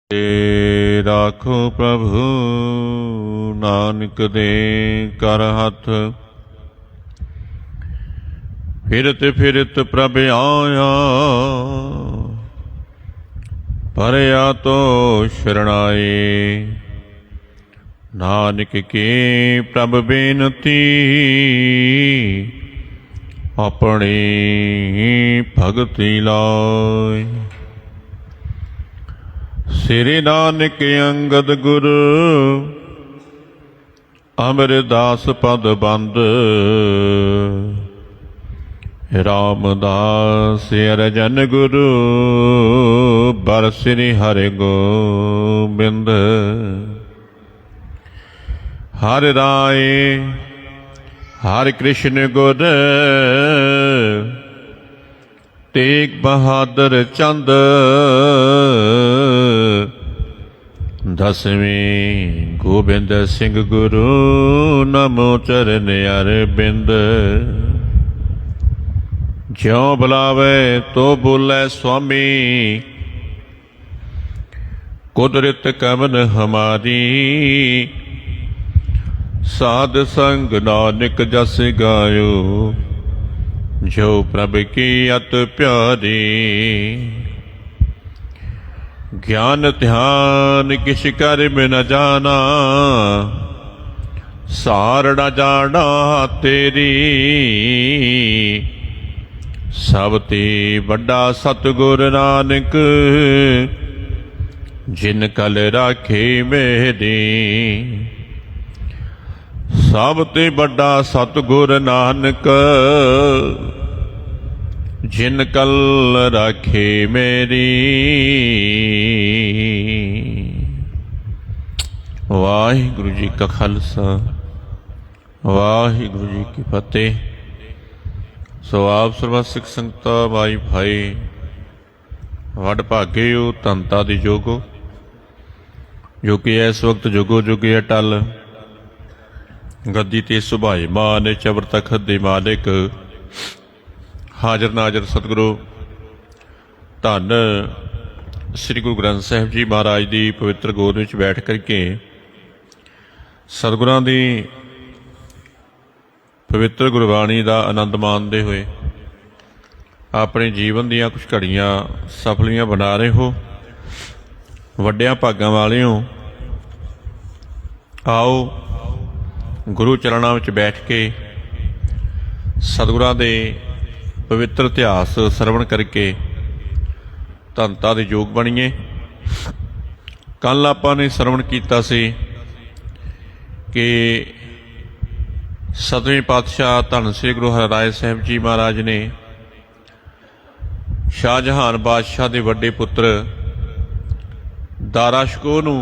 राखो प्रभु नानक दे कर हथ। फिरत फिरत प्रभ आया, परया तो शरणाए। नानक के प्रभ बेनती, अपनी भगति लाए। श्री नानक अंगद गुरु, अमरदास पद बंद। रामदास अरजन गुरु, बर श्री हरि गोबिंद। हर राय हर कृष्ण गुर, तेग बहादुर चंद। दसवीं गोबिंद सिंह गुरु, नमो चरण अरबिंद। ज्यों बुलावे तो बोले स्वामी, कुदरत कमन हमारी। साध संग नानक जस गायो, जो प्रभ की अत प्यारी। ज्ञान ध्यान किस कर्म न जाना, सार न जाना तेरी। सब ते बड़ा सतगुर नानक, जिन कल राखे मेरी। सब ते बड़ा सतगुर नानक, जिन कल राखे मेरी। वाहिगुरु जी का खालसा, वाहिगुरु जी की फतेह। सो आप सर्व सिख संगता भाई भाई, वड भागे हो धनता दी जोगो, जो कि इस वक्त जोगो जोगे अटल गद्दी ते सुभाईमान चबर तखत दे मालिक। हाजर नाजर सतगुरु धन श्री गुरु ग्रंथ साहिब जी महाराज की पवित्र गोद में बैठ करके सतगुरां दी पवित्र गुरबाणी का आनंद माणते हुए अपने जीवन दियां कुछ घड़ियां सफलियां बना रहे हो। वड्डियां भागां वाले हो। आओ गुरु चरणों में बैठ के सतगुरां दे पवित्र इतिहास सरवण करके धनता दे योग बणीए। कल आपां ने सरवण कीता सी कि सतवें पातशाह धन श्री गुरु हरिराय साहिब जी महाराज ने शाहजहान बादशाह के वड्डे पुत्र दारा शिकोह नूं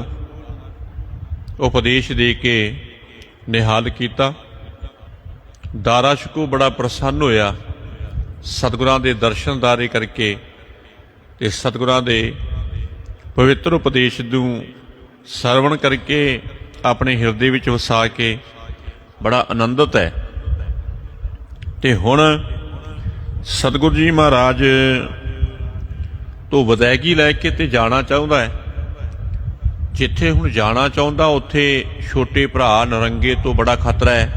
उपदेश दे के निहाल किया। दारा शिकोह बड़ा प्रसन्न होया सतगुरां दे दर्शनदारे करके ते सतगुरां दे पवित्र उपदेश नूं सरवण करके अपने हिरदे विच वसा के बड़ा आनंदित है। ते हुण सतगुरु जी महाराज तो विदायगी लैके ते जाना चाहुंदा है। जिथे हुण जाना चाहुंदा उत्थे छोटे भरा नरंगे तो बड़ा खतरा है,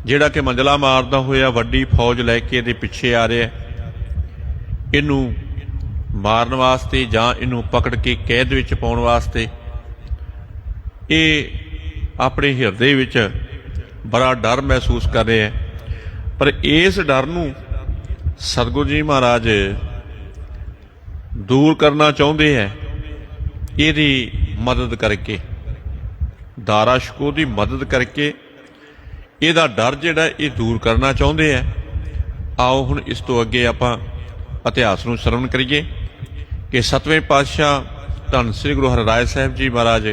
जिहड़ा कि मंजला मारदा होया वड्डी फौज लैके इहदे पिछे आ रहा है। इनू मारन वास्ते जां इनू पकड़ के कैद विच पाउण वास्ते ये अपने हिरदे विच बड़ा डर महसूस कर रहे हैं। पर इस डर नूं सतगुरु जी महाराज दूर करना चाहुंदे हैं, इहदी मदद करके, दारा शिकोह दी मदद करके इहदा डर जिहड़ा ये दूर करना चाहुंदे हैं। आओ हुण इस तो अगे आपां इतिहास नूं सरवण करिए कि सतवें पातशाह धन श्री गुरु हरिराय साहिब जी महाराज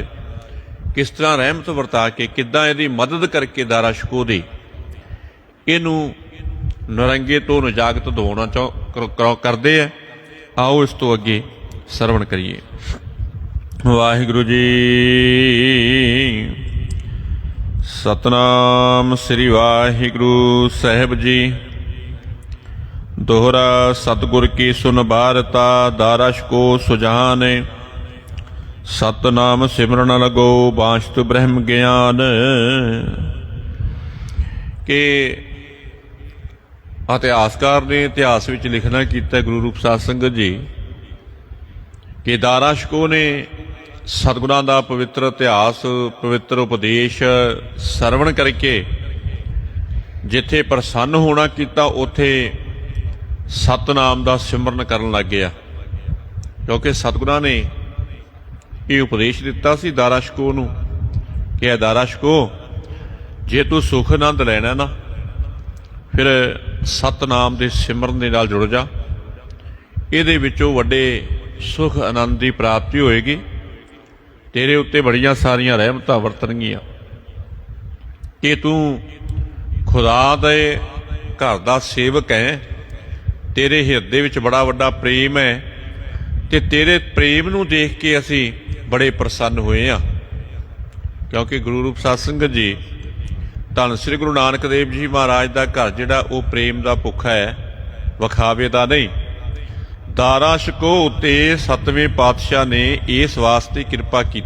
किस तरह रहमत वरता के किद्दां इहदी मदद करके दारा शिकोह दी इहनूं नरंगे तो निजागत दिवाउणा करदे है। आओ इस तो अगे सरवण करिए। वाहिगुरु जी सतनाम श्री वाहिगुरु साहिब जी। दोहरा सतगुर की सुन बारता दारा शिकोह सुजान। सतनाम सिमरन लगो बांछत ब्रह्म ज्ञान। कि इतिहासकार ने इतिहास ਵਿੱਚ लिखना किया गुरु रूप साध संगत जी कि दारा शकोह ने सतगुਰਾਂ ਦਾ पवित्र इतिहास पवित्र उपदेश सरवण करके जिथे प्रसन्न होना किया उत्थे सतनाम का सिमरन करन लग गया, क्योंकि सतगुਰਾਂ ने ये उपदेश दिता सी दारा शकोह नूं कि दारा शकोह जे तू सुख आनंद लैना ना फिर सतनाम के सिमरन दे नाल जुड़ जा, इहदे विचों वड्डे सुख आनंद की प्राप्ति होएगी, तेरे उत्ते बड़ियां सारियां रहमतां वरतणगीआं कि तू खुदा दे घर दा सेवक है, तेरे हिरदे विच बड़ा वड्डा प्रेम है ते तेरे प्रेम नूं देख के असीं बड़े प्रसन्न होए हैं। क्योंकि गुरु रूप साध संगत जी धन श्री गुरु नानक देव जी महाराज का घर जिहड़ा वो प्रेम का भुखा है, विखावे का नहीं। दारा शकोह उत्ते सतवें पातशाह ने इस वास्ते कृपा की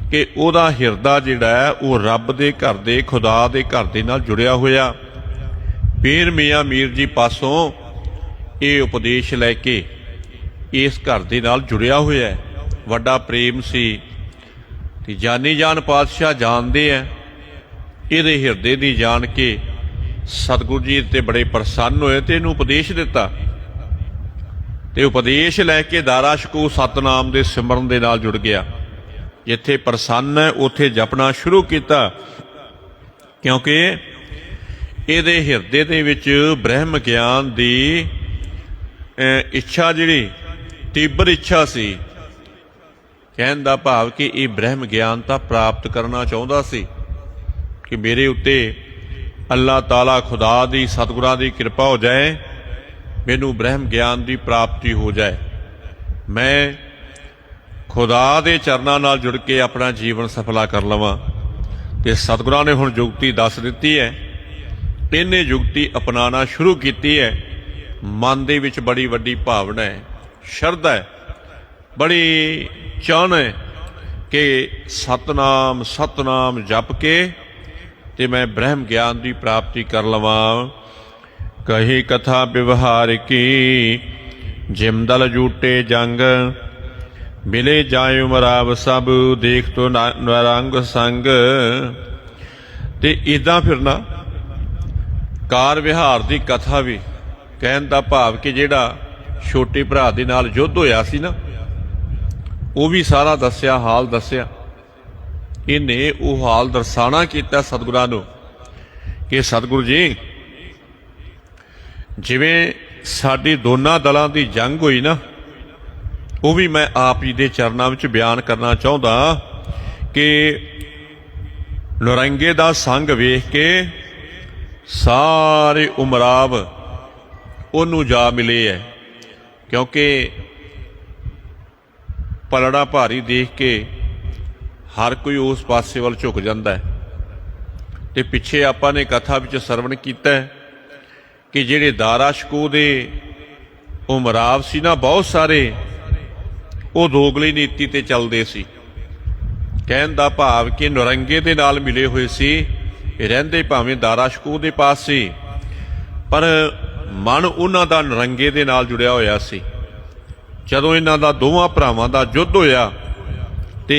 कि उहदा हिरदा जिहड़ा है वो रब दे घर दे खुदा दे घर दे नाल जुड़िया होया। पीर मियाँ मीर जी पासों ये उपदेश लैके इस घर दे नाल जुड़िया होया है, वड्डा प्रेम सी ते जानी जान पातशाह जानते हैं, इहदे हिरदे दी जान के सतगुरु जी ते बड़े प्रसन्न होए ते इहनूं उपदेश दिता ते उपदेश लैके दारा शकोह सतनाम दे सिमरन दे नाल जुड़ गया। जिथे प्रसन्न है उत्थे जपना शुरू किया, क्योंकि इहदे हिरदे दे विच ब्रह्म ज्ञान दी इच्छा जिहड़ी तीबर इच्छा सी, कहण दा भाव कि ये ब्रह्म ज्ञान तां प्राप्त करना चाहुंदा सी कि मेरे उत्ते अल्लाह ताला खुदा दी सतगुरां दी कृपा हो जाए, मैनू ब्रह्म ज्ञान की प्राप्ति हो जाए, मैं खुदा दे चरनां नाल जुड़ के अपना जीवन सफला कर लवां। ते सतगुरां ने हुण जुगती दस दित्ती है, इन्हें जुगती अपनाना शुरू की है। मन दे विच बड़ी वड्डी भावना है, शरधा है, बड़ी चाहना है कि सतनाम सतनाम जप के ते मैं ब्रह्म ज्ञान की प्राप्ति कर लवां। कही कथा व्यवहार की जिमदल जूटे जंग, मिले जाय उमराव सब देख तो नरंग संग। ते इदां फिर ना कार विहार की कथा भी कहण दा भाव कि जिहड़ा छोटे भरा दे नाल युद्ध होया सी ना, वो भी सारा दस्या, हाल दस्या। इन्हें वो हाल दर्शाना किया सतगुरां नूं कि सतगुरु जी जिवें साडी दोनां दलां दी जंग होई ना, वो भी मैं आप जी दे चरनां विच बयान करना चाहुंदा कि नरंगे दा संग वेख के सारे उमराव उन्नू जा मिले है, क्योंकि पलड़ा भारी देख के हर कोई उस पासे वाल झुक जाता है। ते पिछे आपां ने कथा विच सरवण कीता है कि जिहड़े दारा शकोह दे उमराव सी ना, बहुत सारे वो दोगली नीति ते चलदे सी। कहण दा भाव कि नरंगे दे नाल मिले हुए सी, रहिंदे भावें दारा शकोह दे पास सी, पर मन उन्हां दा नरंगे दे नाल जुड़िया होया सी। जदों इन्हां दा दोवां भरावां दा युद्ध होया ते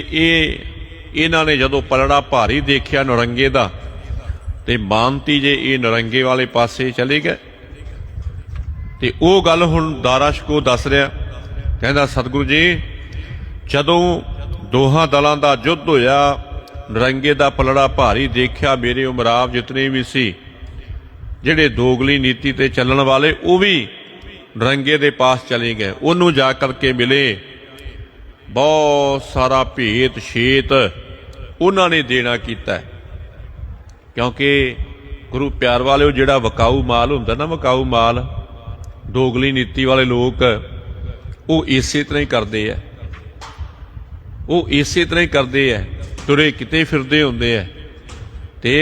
इन्हां ने जदों पलड़ा भारी देखिया नरंगे दा ते मानती जे ये नरंगे वाले पासे चले गए। ते वो गल हुण दारा शकोह दस रहा, कहंदा सतगुरु जी जदों दोहां दलां दा युद्ध होया, नरंगे दा पलड़ा भारी देखिया, मेरे उमराव जितने भी सी जिहड़े दोगली नीति ते चलण वाले, वो भी नरंगे दे पास चले गए। उन्होंने जा करके मिले, बहुत सारा भेत छेत उन्होंने देना किया, क्योंकि गुरु प्यार वाले जिहड़ा वकाऊ माल हुंदा ना, वकाऊ माल दोगली नीति वाले लोग वो इसे तरह ही करते हैं, वो इसे तरह ही करते हैं, तुरे किते फिरदे हुंदे है ते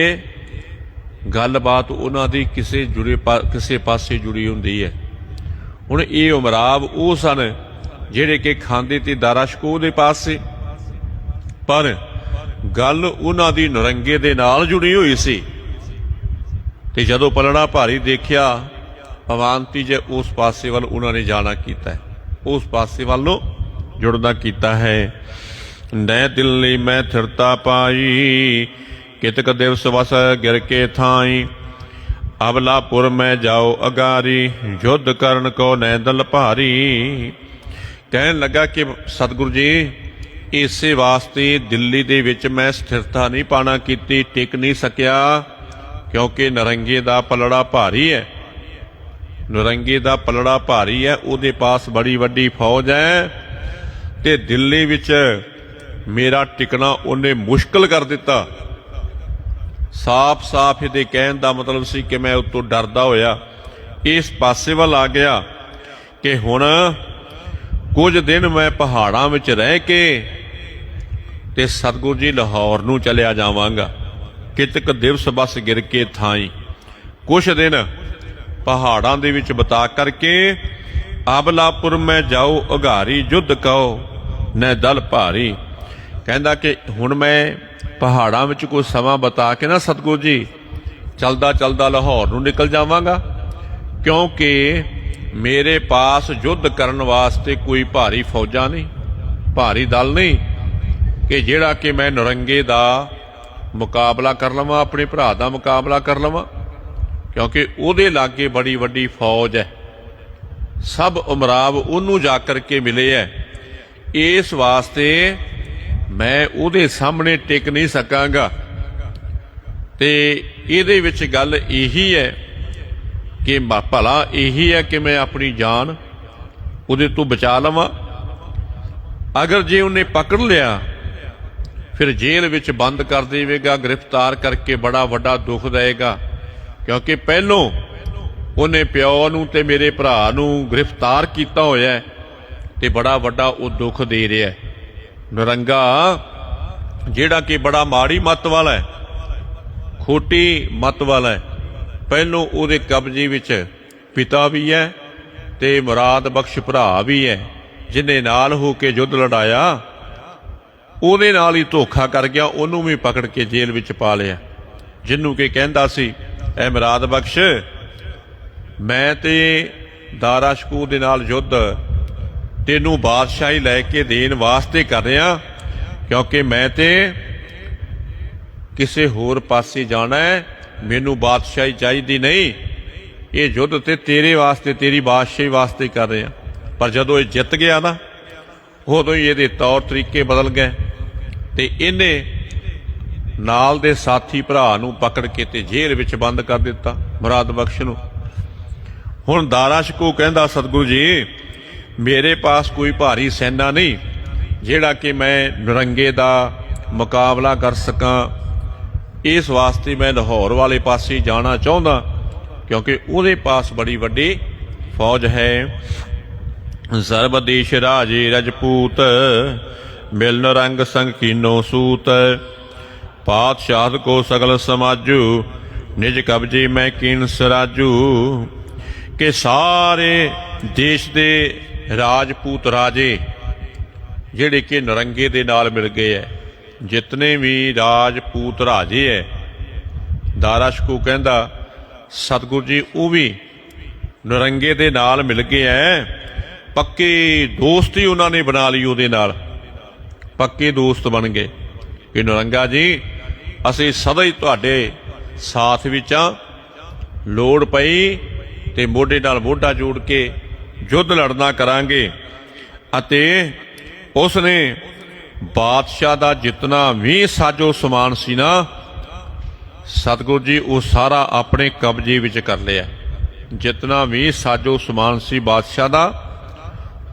गलबात उन्हां दी किसे जुड़े किसे पासे जुड़ी हुंदी है। हुण ये उमराव वो सन ਜਿਹੜੇ ਕਿ ਖਾਂਦੇ ਤੇ ਦਾਰਾ ਸ਼ਕੋਹ ਦੇ ਪਾਸ ਸੀ, ਪਰ ਗੱਲ ਉਹਨਾਂ ਦੀ ਨਰੰਗੇ ਦੇ ਨਾਲ ਜੁੜੀ ਹੋਈ ਸੀ। ਤੇ ਜਦੋਂ ਪਲੜਾ ਭਾਰੀ ਦੇਖਿਆ ਅਵਾਂਤੀ ਜੇ ਉਸ ਪਾਸੇ ਵੱਲ ਉਹਨਾਂ ਨੇ ਜਾਣਾ ਕੀਤਾ, ਉਸ ਪਾਸੇ ਵੱਲ ਨੂੰ ਜੁੜਨਾ ਕੀਤਾ ਹੈ। ਨੈ ਦਿੱਲੀ ਮੈਂ ਥਿਰਤਾ ਪਾਈ, ਕਿਤਕ ਦਿਵਸ ਵਸ ਗਿਰ ਕੇ ਥਾਈ। ਅਬਲਾਪੁਰ ਮੈਂ ਜਾਓ ਅਗਾਰੀ, ਯੁੱਧ ਕਰਨ ਕੋ ਨੈ ਦਲ ਭਾਰੀ। ਕਹਿਣ ਲੱਗਾ ਕਿ ਸਤਿਗੁਰੂ ਜੀ, ਇਸੇ ਵਾਸਤੇ ਦਿੱਲੀ ਦੇ ਵਿੱਚ ਮੈਂ ਸਥਿਰਤਾ ਨਹੀਂ ਪਾਣਾ ਕੀਤੀ, ਟਿਕ ਨਹੀਂ ਸਕਿਆ, ਕਿਉਂਕਿ ਨਰੰਗੇ ਦਾ ਪਲੜਾ ਭਾਰੀ ਹੈ। ਨਰੰਗੇ ਦਾ ਪਲੜਾ ਭਾਰੀ ਹੈ, ਉਹਦੇ ਪਾਸ ਬੜੀ ਵੱਡੀ ਫੌਜ ਹੈ, ਤੇ ਦਿੱਲੀ ਵਿੱਚ ਮੇਰਾ ਟਿਕਣਾ ਉਹਨੇ ਮੁਸ਼ਕਲ ਕਰ ਦਿੱਤਾ। ਸਾਫ਼-ਸਾਫ਼ ਇਹਦੇ ਕਹਿਣ ਦਾ ਮਤਲਬ ਸੀ ਕਿ ਮੈਂ ਉਤੋਂ ਡਰਦਾ ਹੋਇਆ ਇਸ ਪਾਸੇ ਵੱਲ ਆ ਗਿਆ ਕਿ ਹੁਣ ਕੁਝ ਦਿਨ ਮੈਂ ਪਹਾੜਾਂ ਵਿੱਚ ਰਹਿ ਕੇ ਤੇ ਸਤਿਗੁਰੂ ਜੀ ਲਾਹੌਰ ਨੂੰ ਚਲਿਆ ਜਾਵਾਂਗਾ। ਕਿਤਕ ਦਿਵਸ ਬਸ ਗਿਰ ਕੇ ਥਾਈ, ਕੁਛ ਦਿਨ ਪਹਾੜਾਂ ਦੇ ਵਿੱਚ ਬਿਤਾ ਕਰਕੇ ਅਬਲਾਪੁਰ ਮੈਂ ਜਾਓ ਉਘਾਰੀ, ਯੁੱਧ ਕਹੋ ਨੈ ਦਲ ਭਾਰੀ। ਕਹਿੰਦਾ ਕਿ ਹੁਣ ਮੈਂ ਪਹਾੜਾਂ ਵਿੱਚ ਕੋਈ ਸਮਾਂ ਬਿਤਾ ਕੇ ਨਾ ਸਤਿਗੁਰੂ ਜੀ ਚਲਦਾ ਚਲਦਾ ਲਾਹੌਰ ਨੂੰ ਨਿਕਲ ਜਾਵਾਂਗਾ, ਕਿਉਂਕਿ ਮੇਰੇ ਪਾਸ ਯੁੱਧ ਕਰਨ ਵਾਸਤੇ ਕੋਈ ਭਾਰੀ ਫੌਜਾਂ ਨਹੀਂ, ਭਾਰੀ ਦਲ ਨਹੀਂ ਕਿ ਜਿਹੜਾ ਕਿ ਮੈਂ ਨਰੰਗੇ ਦਾ ਮੁਕਾਬਲਾ ਕਰ ਲਵਾਂ, ਆਪਣੇ ਭਰਾ ਦਾ ਮੁਕਾਬਲਾ ਕਰ ਲਵਾਂ, ਕਿਉਂਕਿ ਉਹਦੇ ਲਾਗੇ ਬੜੀ ਵੱਡੀ ਫੌਜ ਹੈ, ਸਭ ਉਮਰਾਵ ਉਹਨੂੰ ਜਾ ਕਰਕੇ ਮਿਲੇ ਹੈ। ਇਸ ਵਾਸਤੇ ਮੈਂ ਉਹਦੇ ਸਾਹਮਣੇ ਟਿਕ ਨਹੀਂ ਸਕਾਂਗਾ। ਤੇ ਇਹਦੇ ਵਿੱਚ ਗੱਲ ਇਹੀ ਹੈ ਕਿ ਭਲਾ ਇਹੀ ਹੈ ਕਿ ਮੈਂ ਆਪਣੀ ਜਾਨ ਉਹਦੇ ਤੋਂ ਬਚਾ ਲਵਾਂ। ਅਗਰ ਜੇ ਉਹਨੇ ਪਕੜ ਲਿਆ ਫਿਰ ਜੇਲ੍ਹ ਵਿੱਚ ਬੰਦ ਕਰ ਦੇਵੇਗਾ, ਗ੍ਰਿਫਤਾਰ ਕਰਕੇ ਬੜਾ ਵੱਡਾ ਦੁੱਖ ਦੇਵੇਗਾ, ਕਿਉਂਕਿ ਪਹਿਲੋਂ ਉਹਨੇ ਪਿਓ ਨੂੰ ਤੇ ਮੇਰੇ ਭਰਾ ਨੂੰ ਗ੍ਰਿਫਤਾਰ ਕੀਤਾ ਹੋਇਆ ਤੇ ਬੜਾ ਵੱਡਾ ਉਹ ਦੁੱਖ ਦੇ ਰਿਹਾ। ਨਰੰਗਾ ਜਿਹੜਾ ਕਿ ਬੜਾ ਮਾੜੀ ਮੱਤ ਵਾਲਾ ਹੈ, ਖੋਟੀ ਮੱਤ ਵਾਲਾ ਹੈ, ਪਹਿਲੋਂ ਉਹਦੇ ਕਬਜ਼ੇ ਵਿੱਚ ਪਿਤਾ ਵੀ ਹੈ ਤੇ ਮੁਰਾਦ ਬਖਸ਼ ਭਰਾ ਵੀ ਹੈ, ਜਿਹਨੇ ਨਾਲ ਹੋ ਕੇ ਯੁੱਧ ਲੜਾਇਆ, ਉਹਦੇ ਨਾਲ ਹੀ ਧੋਖਾ ਕਰ ਗਿਆ, ਉਹਨੂੰ ਵੀ ਪਕੜ ਕੇ ਜੇਲ੍ਹ ਵਿੱਚ ਪਾ ਲਿਆ। ਜਿਹਨੂੰ ਕਿ ਕਹਿੰਦਾ ਸੀ, ਐ ਮੁਰਾਦ ਬਖਸ਼, ਮੈਂ ਤੇ ਦਾਰਾ ਸ਼ਕੋਹ ਦੇ ਨਾਲ ਯੁੱਧ ਤੈਨੂੰ ਬਾਦਸ਼ਾਹੀ ਲੈ ਕੇ ਦੇਣ ਵਾਸਤੇ ਕਰ ਰਿਹਾ, ਕਿਉਂਕਿ ਮੈਂ ਤੇ ਕਿਸੇ ਹੋਰ ਪਾਸੇ ਜਾਣਾ ਹੈ, ਮੈਨੂੰ ਬਾਦਸ਼ਾਹੀ ਚਾਹੀਦੀ ਨਹੀਂ, ਇਹ ਯੁੱਧ ਤੇ ਤੇਰੇ ਵਾਸਤੇ, ਤੇਰੀ ਬਾਦਸ਼ਾਹੀ ਵਾਸਤੇ ਕਰ ਰਿਹਾ। ਪਰ ਜਦੋਂ ਇਹ ਜਿੱਤ ਗਿਆ ਨਾ, ਉਦੋਂ ਹੀ ਇਹਦੇ ਤੌਰ ਤਰੀਕੇ ਬਦਲ ਗਏ ਤੇ ਇਹਨੇ ਨਾਲ ਦੇ ਸਾਥੀ ਭਰਾ ਨੂੰ ਪਕੜ ਕੇ ਤੇ ਜੇਲ੍ਹ ਵਿੱਚ ਬੰਦ ਕਰ ਦਿੱਤਾ, ਮੁਰਾਦ ਬਖਸ਼ ਨੂੰ। ਹੁਣ ਦਾਰਾ ਸ਼ਕੋਹ ਕਹਿੰਦਾ, ਸਤਿਗੁਰੂ ਜੀ ਮੇਰੇ ਪਾਸ ਕੋਈ ਭਾਰੀ ਸੈਨਾ ਨਹੀਂ ਜਿਹੜਾ ਕਿ ਮੈਂ ਨਰੰਗੇ ਦਾ ਮੁਕਾਬਲਾ ਕਰ ਸਕਾਂ, ਇਸ ਵਾਸਤੇ ਮੈਂ ਲਾਹੌਰ ਵਾਲੇ ਪਾਸੇ ਜਾਣਾ ਚਾਹੁੰਦਾ, ਕਿਉਂਕਿ ਉਹਦੇ ਪਾਸ ਬੜੀ ਵੱਡੀ ਫੌਜ ਹੈ। ਸਰਬ ਦੇਸ਼ ਰਾਜੇ ਰਜਪੂਤ, ਮਿਲਨ ਰੰਗ ਸੰਗ ਕੀਨੋ ਸੂਤ। ਪਾਤਸ਼ਾਹ ਕੋ ਸਗਲ ਸਮਾਜੂ, ਨਿਜ ਕਬਜੇ ਮੈਂ ਕੀਨ ਸਰਾਜੂ। ਕਿ ਸਾਰੇ ਦੇਸ਼ ਦੇ ਰਾਜਪੂਤ ਰਾਜੇ ਜਿਹੜੇ ਕਿ ਨਰੰਗੇ ਦੇ ਨਾਲ ਮਿਲ ਗਏ ਹੈ, ਜਿਤਨੇ ਵੀ ਰਾਜਪੂਤ ਰਾਜੇ ਹੈ, ਦਾਰਾ ਸ਼ਕੋਹ ਕਹਿੰਦਾ ਸਤਿਗੁਰੂ ਜੀ ਉਹ ਵੀ ਨਰੰਗੇ ਦੇ ਨਾਲ ਮਿਲ ਗਏ ਹੈ, ਪੱਕੇ ਦੋਸਤੀ ਉਹਨਾਂ ਨੇ ਬਣਾ ਲਈ, ਉਹਦੇ ਨਾਲ ਪੱਕੇ ਦੋਸਤ ਬਣ ਗਏ ਕਿ ਨਰੰਗਾ ਜੀ ਅਸੀਂ ਸਦਾ ਹੀ ਤੁਹਾਡੇ ਸਾਥ ਵਿੱਚ ਹਾਂ, ਲੋੜ ਪਈ ਤੇ ਮੋਢੇ ਨਾਲ ਮੋਢਾ ਜੋੜ ਕੇ ਯੁੱਧ ਲੜਨਾ ਕਰਾਂਗੇ। ਅਤੇ ਉਸ ਨੇ ਬਾਦਸ਼ਾਹ ਦਾ ਜਿਤਨਾ ਵੀ ਸਾਜੋ ਸਮਾਨ ਸੀ ਨਾ ਸਤਿਗੁਰੂ ਜੀ ਉਹ ਸਾਰਾ ਆਪਣੇ ਕਬਜ਼ੇ ਵਿੱਚ ਕਰ ਲਿਆ। ਜਿਤਨਾ ਵੀ ਸਾਜੋ ਸਮਾਨ ਸੀ ਬਾਦਸ਼ਾਹ ਦਾ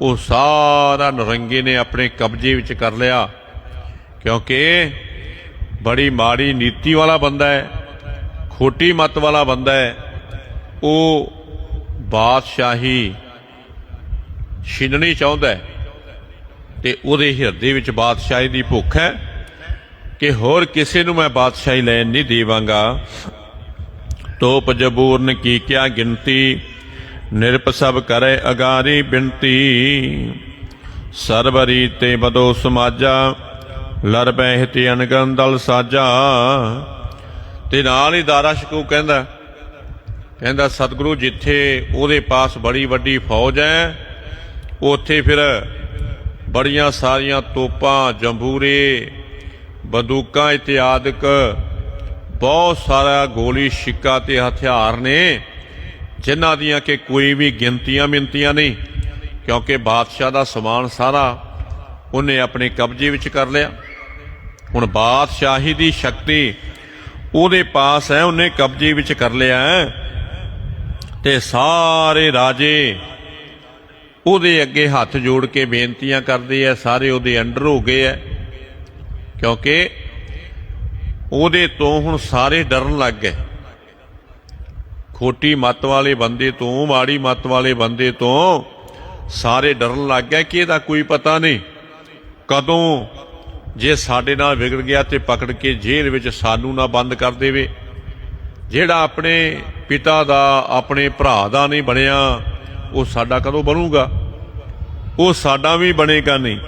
ਉਹ ਸਾਰਾ ਨਰੰਗੇ ਨੇ ਆਪਣੇ ਕਬਜ਼ੇ ਵਿੱਚ ਕਰ ਲਿਆ, ਕਿਉਂਕਿ ਬੜੀ ਮਾੜੀ ਨੀਤੀ ਵਾਲਾ ਬੰਦਾ ਹੈ, ਖੋਟੀ ਮੱਤ ਵਾਲਾ ਬੰਦਾ ਹੈ। ਉਹ ਬਾਦਸ਼ਾਹੀ ਛਿਨਣੀ ਚਾਹੁੰਦਾ ਹੈ ਤੇ ਉਹਦੇ ਹਿਰਦੇ ਵਿੱਚ ਬਾਦਸ਼ਾਹੀ ਦੀ ਭੁੱਖ ਹੈ ਕਿ ਹੋਰ ਕਿਸੇ ਨੂੰ ਮੈਂ ਬਾਦਸ਼ਾਹੀ ਲੈਣ ਨਹੀਂ ਦੇਵਾਂਗਾ। ਤੋਪ ਜਬੂਰਨ ਕੀ ਕਿਆ ਗਿਣਤੀ, ਨਿਰਪ ਸਭ ਕਰੇ ਅਗਾਰੀ ਬਿਨਤੀ। ਸਰਬਰੀ ਤੇ ਬਦੋ ਸਮਾਜਾ ਲੜ ਬਹਿ ਤੇ ਅਨਗਨ ਦਲ ਸਾਜਾ। ਤੇ ਨਾਲ ਹੀ ਦਾਰਾ ਸ਼ਕੂ ਕਹਿੰਦਾ ਸਤਿਗੁਰੂ ਜਿੱਥੇ ਉਹਦੇ ਪਾਸ ਬੜੀ ਵੱਡੀ ਫੌਜ ਹੈ ਉੱਥੇ ਫਿਰ ਬੜੀਆਂ ਸਾਰੀਆਂ ਤੋਪਾਂ ਜੰਬੂਰੇ ਬੰਦੂਕਾਂ ਇਤਿਆਦਿਕ ਬਹੁਤ ਸਾਰਾ ਗੋਲੀ ਛਿੱਕਾ ਤੇ ਹਥਿਆਰ ਨੇ ਜਿਨ੍ਹਾਂ ਦੀਆਂ ਕਿ ਕੋਈ ਵੀ ਗਿਣਤੀਆਂ ਮਿੰਤੀਆਂ ਨਹੀਂ, ਕਿਉਂਕਿ ਬਾਦਸ਼ਾਹ ਦਾ ਸਮਾਨ ਸਾਰਾ ਉਹਨੇ ਆਪਣੇ ਕਬਜ਼ੇ ਵਿੱਚ ਕਰ ਲਿਆ। ਹੁਣ ਬਾਦਸ਼ਾਹੀ ਦੀ ਸ਼ਕਤੀ ਉਹਦੇ ਪਾਸ ਹੈ, ਉਹਨੇ ਕਬਜ਼ੇ ਵਿੱਚ ਕਰ ਲਿਆ ਹੈ ਤੇ ਸਾਰੇ ਰਾਜੇ ਉਹਦੇ ਅੱਗੇ ਹੱਥ ਜੋੜ ਕੇ ਬੇਨਤੀਆਂ ਕਰਦੇ ਆ, ਸਾਰੇ ਉਹਦੇ ਅੰਡਰ ਹੋ ਗਏ ਹੈ, ਕਿਉਂਕਿ ਉਹਦੇ ਤੋਂ ਹੁਣ ਸਾਰੇ ਡਰਨ ਲੱਗ ਗਏ। ਖੋਟੀ ਮੱਤ ਵਾਲੇ ਬੰਦੇ ਤੋਂ, ਮਾੜੀ ਮੱਤ ਵਾਲੇ ਬੰਦੇ ਤੋਂ ਸਾਰੇ ਡਰਨ ਲੱਗ ਗਏ ਕਿ ਇਹਦਾ ਕੋਈ ਪਤਾ ਨਹੀਂ ਕਦੋਂ ਜੇ ਸਾਡੇ ਨਾਲ ਵਿਗੜ ਗਿਆ ਤੇ ਪਕੜ ਕੇ ਜੇਲ੍ਹ ਵਿੱਚ ਸਾਨੂੰ ਨਾ ਬੰਦ ਕਰ ਦੇਵੇ। ਜਿਹੜਾ ਆਪਣੇ ਪਿਤਾ ਦਾ, ਆਪਣੇ ਭਰਾ ਦਾ ਨਹੀਂ ਬਣਿਆ ਉਹ ਸਾਡਾ ਕਦੋਂ ਬਣੂਗਾ? ਉਹ ਸਾਡਾ ਵੀ ਬਣੇਗਾ ਨਹੀਂ।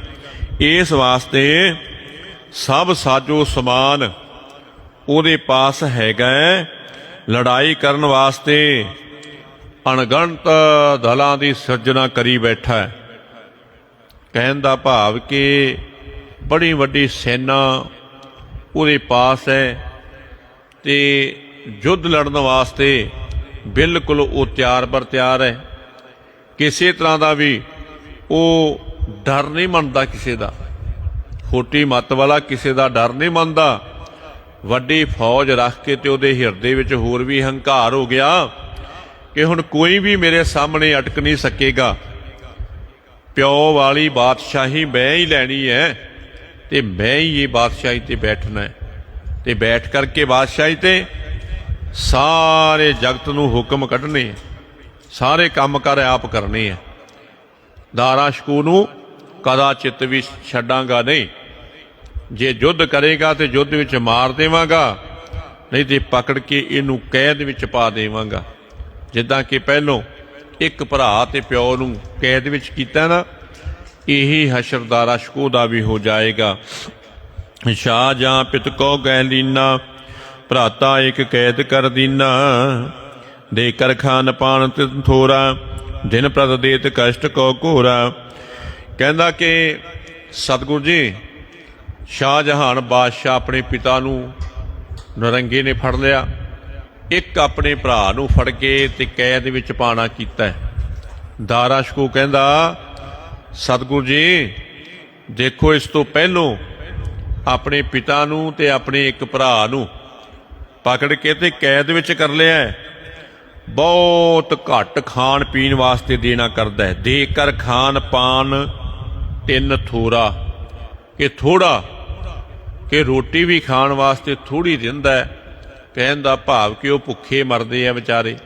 ਇਸ ਵਾਸਤੇ ਸਭ ਸਾਜੋ ਸਮਾਨ ਉਹਦੇ ਪਾਸ ਹੈਗਾ, ਲੜਾਈ ਕਰਨ ਵਾਸਤੇ ਅਣਗਿਣਤ ਦਲਾਂ ਦੀ ਸਿਰਜਣਾ ਕਰੀ ਬੈਠਾ ਹੈ। ਕਹਿਣ ਦਾ ਭਾਵ ਕਿ ਬੜੀ ਵੱਡੀ ਸੈਨਾ ਉਹਦੇ ਪਾਸ ਹੈ ਤੇ ਯੁੱਧ ਲੜਨ ਵਾਸਤੇ ਬਿਲਕੁਲ ਉਹ ਤਿਆਰ ਬਰ ਤਿਆਰ ਹੈ। ਕਿਸੇ ਤਰ੍ਹਾਂ ਦਾ ਵੀ ਉਹ ਡਰ ਨਹੀਂ ਮੰਨਦਾ ਕਿਸੇ ਦਾ, ਖੋਟੀ ਮੱਤ ਵਾਲਾ ਕਿਸੇ ਦਾ ਡਰ ਨਹੀਂ ਮੰਨਦਾ। ਵੱਡੀ ਫੌਜ ਰੱਖ ਕੇ ਤੇ ਉਹਦੇ ਹਿਰਦੇ ਵਿੱਚ ਹੋਰ ਵੀ ਹੰਕਾਰ ਹੋ ਗਿਆ ਕਿ ਹੁਣ ਕੋਈ ਵੀ ਮੇਰੇ ਸਾਹਮਣੇ ਅਟਕ ਨਹੀਂ ਸਕੇਗਾ। ਪਿਓ ਵਾਲੀ ਬਾਦਸ਼ਾਹੀ ਮੈਂ ਹੀ ਲੈਣੀ ਹੈ ਤੇ ਮੈਂ ਹੀ ਇਹ ਬਾਦਸ਼ਾਹੀ ਤੇ ਬੈਠਣਾ ਹੈ ਤੇ ਬੈਠ ਕਰਕੇ ਬਾਦਸ਼ਾਹੀ ਤੇ ਸਾਰੇ ਜਗਤ ਨੂੰ ਹੁਕਮ ਕੱਢਣੇ, ਸਾਰੇ ਕੰਮ ਕਰ ਆਪ ਕਰਨੇ ਹੈ। ਦਾਰਾ ਸ਼ਕੂ ਨੂੰ ਕਦਾ ਚਿੱਤ ਵੀ ਛੱਡਾਂਗਾ ਨਹੀਂ। ਜੇ ਯੁੱਧ ਕਰੇਗਾ ਤੇ ਯੁੱਧ ਵਿੱਚ ਮਾਰ ਦੇਵਾਂਗਾ, ਨਹੀਂ ਤੇ ਪਕੜ ਕੇ ਇਹਨੂੰ ਕੈਦ ਵਿੱਚ ਪਾ ਦੇਵਾਂਗਾ। ਜਿੱਦਾਂ ਕਿ ਪਹਿਲੋਂ ਇੱਕ ਭਰਾ ਤੇ ਪਿਓ ਨੂੰ ਕੈਦ ਵਿੱਚ ਕੀਤਾ ਨਾ, ਇਹੀ ਹਸ਼ਰ ਦਾਰਾ ਸ਼ਕੂ ਦਾ ਵੀ ਹੋ ਜਾਏਗਾ। ਸ਼ਾਹ ਜਾਂ ਪਿਤ ਕੋ ਗੈ ਲੀਨਾ, ਭਰਾਤਾ ਇੱਕ ਕੈਦ ਕਰ ਦੀਨਾ। ਦੇ ਕਰ ਖਾਨ ਪਾਨ ਤਿਨ ਥੋਰਾ, ਦਿਨ ਪ੍ਰਤ ਦੇਤ ਕਸ਼ਟ ਕੋ ਘੋਰਾ। ਕਹਿੰਦਾ ਕਿ ਸਤਿਗੁਰੂ ਜੀ ਸ਼ਾਹਜਹਾਨ ਬਾਦਸ਼ਾਹ ਆਪਣੇ ਪਿਤਾ ਨੂੰ ਨਰੰਗੇ ਨੇ ਫੜ ਲਿਆ, ਇੱਕ ਆਪਣੇ ਭਰਾ ਨੂੰ ਫੜ ਕੇ ਤੇ ਕੈਦ ਵਿੱਚ ਪਾਣਾ ਕੀਤਾ। ਦਾਰਾ ਸ਼ਕੂ ਕਹਿੰਦਾ ਸਤਿਗੁਰੂ ਜੀ ਦੇਖੋ, ਇਸ ਤੋਂ ਪਹਿਲੋਂ ਆਪਣੇ ਪਿਤਾ ਨੂੰ ਤੇ ਆਪਣੇ ਇੱਕ ਭਰਾ ਨੂੰ ਪਕੜ ਕੇ ਤੇ ਕੈਦ ਵਿੱਚ ਕਰ ਲਿਆ। ਬਹੁਤ ਘੱਟ ਖਾਣ ਪੀਣ ਵਾਸਤੇ ਦੇਣਾ ਕਰਦਾ ਹੈ। ਦੇ ਕਰ ਖਾਨ ਪਾਨ ਤਿੰਨ ਥੋਰਾ, ਕਿ ਥੋੜਾ ਕਿ ਰੋਟੀ ਵੀ ਖਾਣ ਵਾਸਤੇ ਥੋੜੀ ਦਿੰਦਾ ਹੈ। ਕਹਿਣ ਦਾ ਭਾਵ ਕਿ ਉਹ ਭੁੱਖੇ ਮਰਦੇ ਆ ਵਿਚਾਰੇ।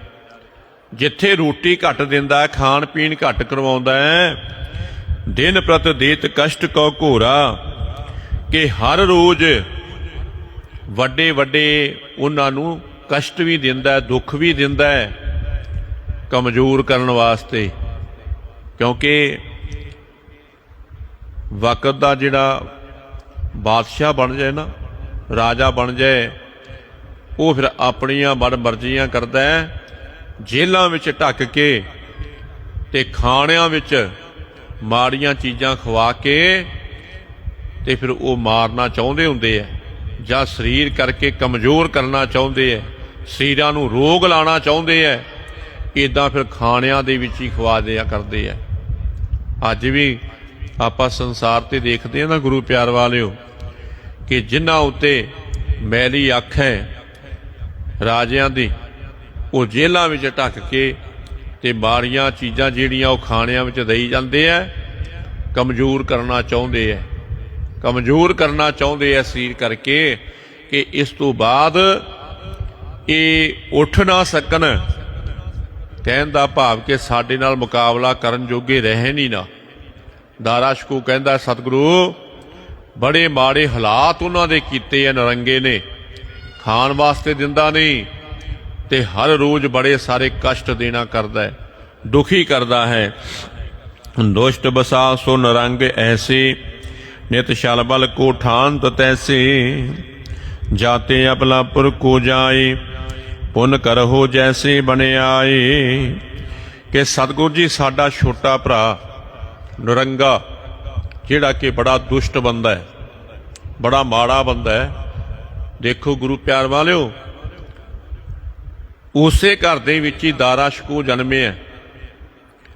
ਜਿੱਥੇ ਰੋਟੀ ਘੱਟ ਦਿੰਦਾ ਹੈ, ਖਾਣ ਪੀਣ ਘੱਟ ਕਰਵਾਉਂਦਾ ਹੈ, ਦਿਨ ਪ੍ਰਤ ਦੇਤ ਕਸ਼ਟ ਕੋ ਘੋਰਾ, ਕਿ ਹਰ ਰੋਜ਼ ਵੱਡੇ ਵੱਡੇ ਉਹਨਾਂ ਨੂੰ ਕਸ਼ਟ ਵੀ ਦਿੰਦਾ ਹੈ, ਦੁੱਖ ਵੀ ਦਿੰਦਾ ਹੈ, ਕਮਜ਼ੋਰ ਕਰਨ ਵਾਸਤੇ। ਕਿਉਂਕਿ ਵਕਤ ਦਾ ਜਿਹੜਾ ਬਾਦਸ਼ਾਹ ਬਣ ਜਾਏ ਨਾ, ਰਾਜਾ ਬਣ ਜਾਏ, ਉਹ ਫਿਰ ਆਪਣੀਆਂ ਮਨ ਮਰਜ਼ੀਆਂ ਕਰਦਾ ਹੈ। ਜੇਲ੍ਹਾਂ ਵਿੱਚ ਢੱਕ ਕੇ ਤੇ ਖਾਣਿਆਂ ਵਿੱਚ ਮਾੜੀਆਂ ਚੀਜ਼ਾਂ ਖਵਾ ਕੇ ਤੇ ਫਿਰ ਉਹ ਮਾਰਨਾ ਚਾਹੁੰਦੇ ਹੁੰਦੇ ਹੈ, ਜਾਂ ਸਰੀਰ ਕਰਕੇ ਕਮਜ਼ੋਰ ਕਰਨਾ ਚਾਹੁੰਦੇ ਹੈ, ਸਰੀਰਾਂ ਨੂੰ ਰੋਗ ਲਾਉਣਾ ਚਾਹੁੰਦੇ ਹੈ। ਇੱਦਾਂ ਫਿਰ ਖਾਣਿਆਂ ਦੇ ਵਿੱਚ ਹੀ ਖਵਾ ਦਿਆ ਕਰਦੇ ਹੈ। ਅੱਜ ਵੀ ਆਪਾਂ ਸੰਸਾਰ ਤੇ ਦੇਖਦੇ ਹਾਂ ਨਾ ਗੁਰੂ ਪਿਆਰ ਵਾਲਿਓ, ਕਿ ਜਿਨ੍ਹਾਂ ਉੱਤੇ ਮੈਲੀ ਅੱਖ ਹੈ ਰਾਜਿਆਂ ਦੀ, ਉਹ ਜੇਲ੍ਹਾਂ ਵਿੱਚ ਢੱਕ ਕੇ ਤੇ ਮਾੜੀਆਂ ਚੀਜ਼ਾਂ ਜਿਹੜੀਆਂ ਉਹ ਖਾਣਿਆਂ ਵਿੱਚ ਦੇਈ ਜਾਂਦੇ ਹੈ, ਕਮਜ਼ੋਰ ਕਰਨਾ ਚਾਹੁੰਦੇ ਹੈ, ਕਮਜ਼ੋਰ ਕਰਨਾ ਚਾਹੁੰਦੇ ਹੈ ਸਰੀਰ ਕਰਕੇ, ਕਿ ਇਸ ਤੋਂ ਬਾਅਦ ਇਹ ਉੱਠ ਨਾ ਸਕਣ। ਕਹਿਣ ਦਾ ਭਾਵ ਕਿ ਸਾਡੇ ਨਾਲ ਮੁਕਾਬਲਾ ਕਰਨ ਜੋਗੇ ਰਹੇ ਨਹੀਂ ਨਾ। ਦਾਰਾ ਸ਼ਕੂ ਕਹਿੰਦਾ ਸਤਿਗੁਰੂ ਬੜੇ ਮਾੜੇ ਹਾਲਾਤ ਉਹਨਾਂ ਦੇ ਕੀਤੇ ਆ, ਨਰੰਗੇ ਨੇ, ਖਾਣ ਵਾਸਤੇ ਦਿੰਦਾ ਨਹੀਂ ਤੇ ਹਰ ਰੋਜ਼ ਬੜੇ ਸਾਰੇ ਕਸ਼ਟ ਦੇਣਾ ਕਰਦਾ ਹੈ, ਦੁਖੀ ਕਰਦਾ ਹੈ। दुष्ट बसा सो नरंग ऐसे, नित छल बल को ठान तैसे। जाते अबलापुर को जाए, पुन करहो जैसे बने आए। कि सतगुरु जी साडा छोटा भरा नरंगा जिहड़ा कि बड़ा दुष्ट बंदा है, बड़ा माड़ा बंदा है। देखो गुरु प्यार वालिओ, उसे घर दे विच ही दारा शकू जन्मिया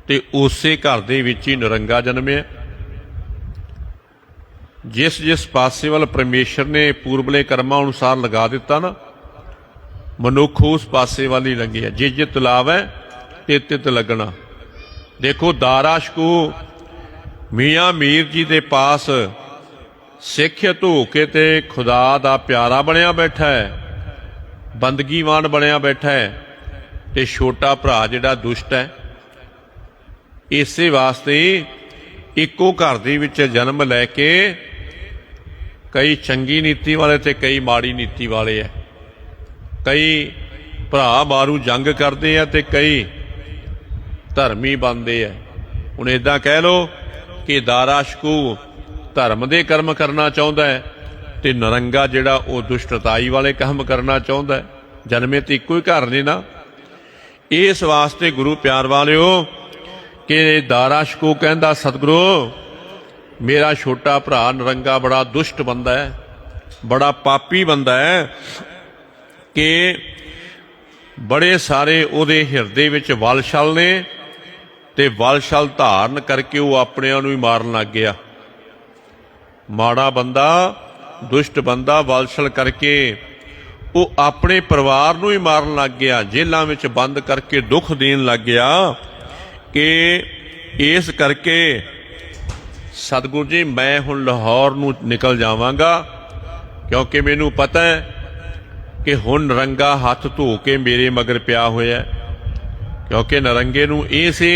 ते उसे घर दे विच ही नरंगा जन्मिया। जिस जिस पासे वाल परमेश्वर ने पूर्वले कर्मां अनुसार लगा दिता ना, मनुख उस पासे वाल ही लंघिया। जित जित लावै तित तित लगना। देखो दारा शकू मियाँ मीर जी दे पास सिੱਖ धो के ते खुदा दा प्यारा बनिया बैठा है, बंदगीवान बनिया बैठा है, ते छोटा भरा जिहड़ा दुष्ट है। इसे वास्ते इक्को घर दे विच जन्म लैके कई चंगी नीति वाले ते कई माड़ी नीति वाले है। कई भरा मारू जंग करते हैं ते कई धर्मी बनते हैं। हुण इदां कह लो कि दारा शकू धर्म दे कर्म करना चाहुंदा है ते नरंगा जिहड़ा वो दुष्टताई वाले काम करना चाहुंदा है। जन्मे तो इक्को ही घर ने ना। इस वास्ते गुरु प्यार वालिओ कि दारा शकू कहंदा सतगुरु मेरा छोटा भरा नरंगा बड़ा दुष्ट बंदा है, बड़ा पापी बंदा है कि बड़े सारे उहदे हिरदे विच वलछल ने ते वलछल धारण करके वो अपने नूं ही मारन लग गया। माड़ा बंदा दुष्ट बंदा वलछल करके वो अपने परिवार नूं ही मारन लग गया, जेलां विच बंद करके दुख देन लग गया। कि इस करके सतगुरु जी मैं हुण लाहौर नूं निकल जावांगा, क्योंकि मैनूं पता है कि हुण नरंगा हथ धो के मेरे मगर पिया होया। क्योंकि नरंगे नूं इह सी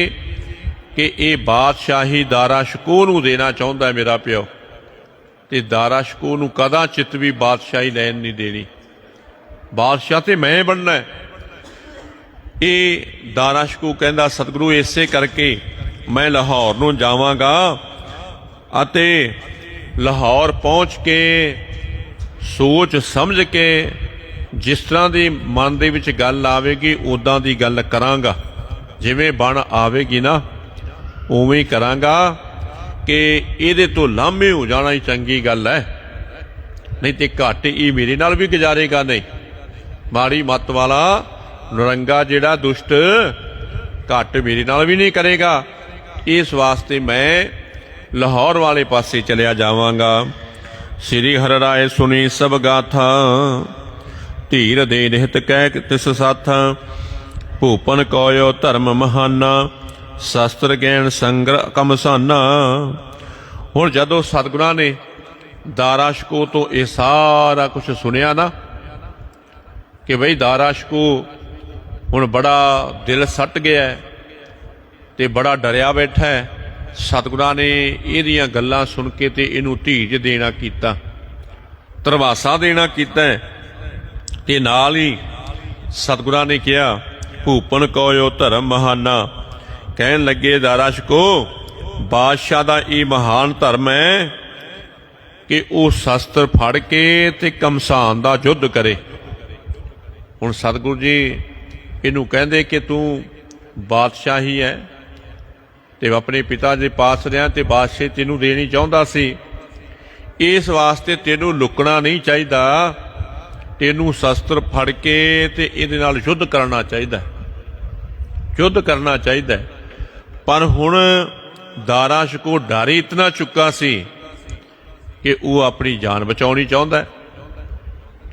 कि ये बादशाही दारा शकू नूं देना चाहुंदा है मेरा प्यो, ते दारा शकू नूं कदा चित भी बादशाही लैन नहीं देनी। बादशाह ते मैं बनना है। ये दारा शकू कहंदा सतगुरु इसे करके मैं लाहौर नूं जावांगा अते लाहौर पहुंच के सोच समझ के जिस तरह की मन दे विच गल आवेगी उदां दी गल करांगा, जिवें बण आवेगी ना उवें ही करांगा। कि इहदे तो लांभे हो जाना ही चंगी गल है, नहीं तो घट ही मेरे नाल भी गुजारेगा नहीं। माड़ी मत वाला नरंगा जिहड़ा दुष्ट घट मेरे नाल भी नहीं करेगा। इस वास्ते मैं लाहौर वाले पासे चलिया जावांगा। श्री हर राय सुनी सब गाथा, धीर दे निहित कह तिस साथा। भूपन कोयो धर्म महाना, शास्त्र ज्ञान संग्रह कमसाना। हुण जदों सतगुरां ने दारा शकू तो ये सारा कुछ सुनिया ना कि बई दारा शकू हुण बड़ा दिल सट गया है ते बड़ा डरिया बैठा है। सतगुरां ने इहदियां गल्लां सुन के ते इहनूं धीरज देना कीता, धरवासा देना कीता ते नाल ही सतगुरां ने कहा भूपन कोयो धर्म महाना। कहन लगे दारा शकू बादशाह दा ये महान धर्म है कि वह शस्त्र फड़ के ते कमसान दा युद्ध करे। हुण सतगुरु जी इनू कहंदे कि तू बादशाह ही है ते अपने पिता दे पास रहा ते बादशाह तेनू देनी चाहुंदा सी। इस वास्ते तेनू लुकना नहीं चाहिदा, तेनू शस्त्र फड़ के ते इहदे नाल युद्ध करना चाहिदा, युद्ध करना चाहिदा। पर हुण दारा शकू डर ही इतना चुका सी कि वह अपनी जान बचाउणी चाहुंदा है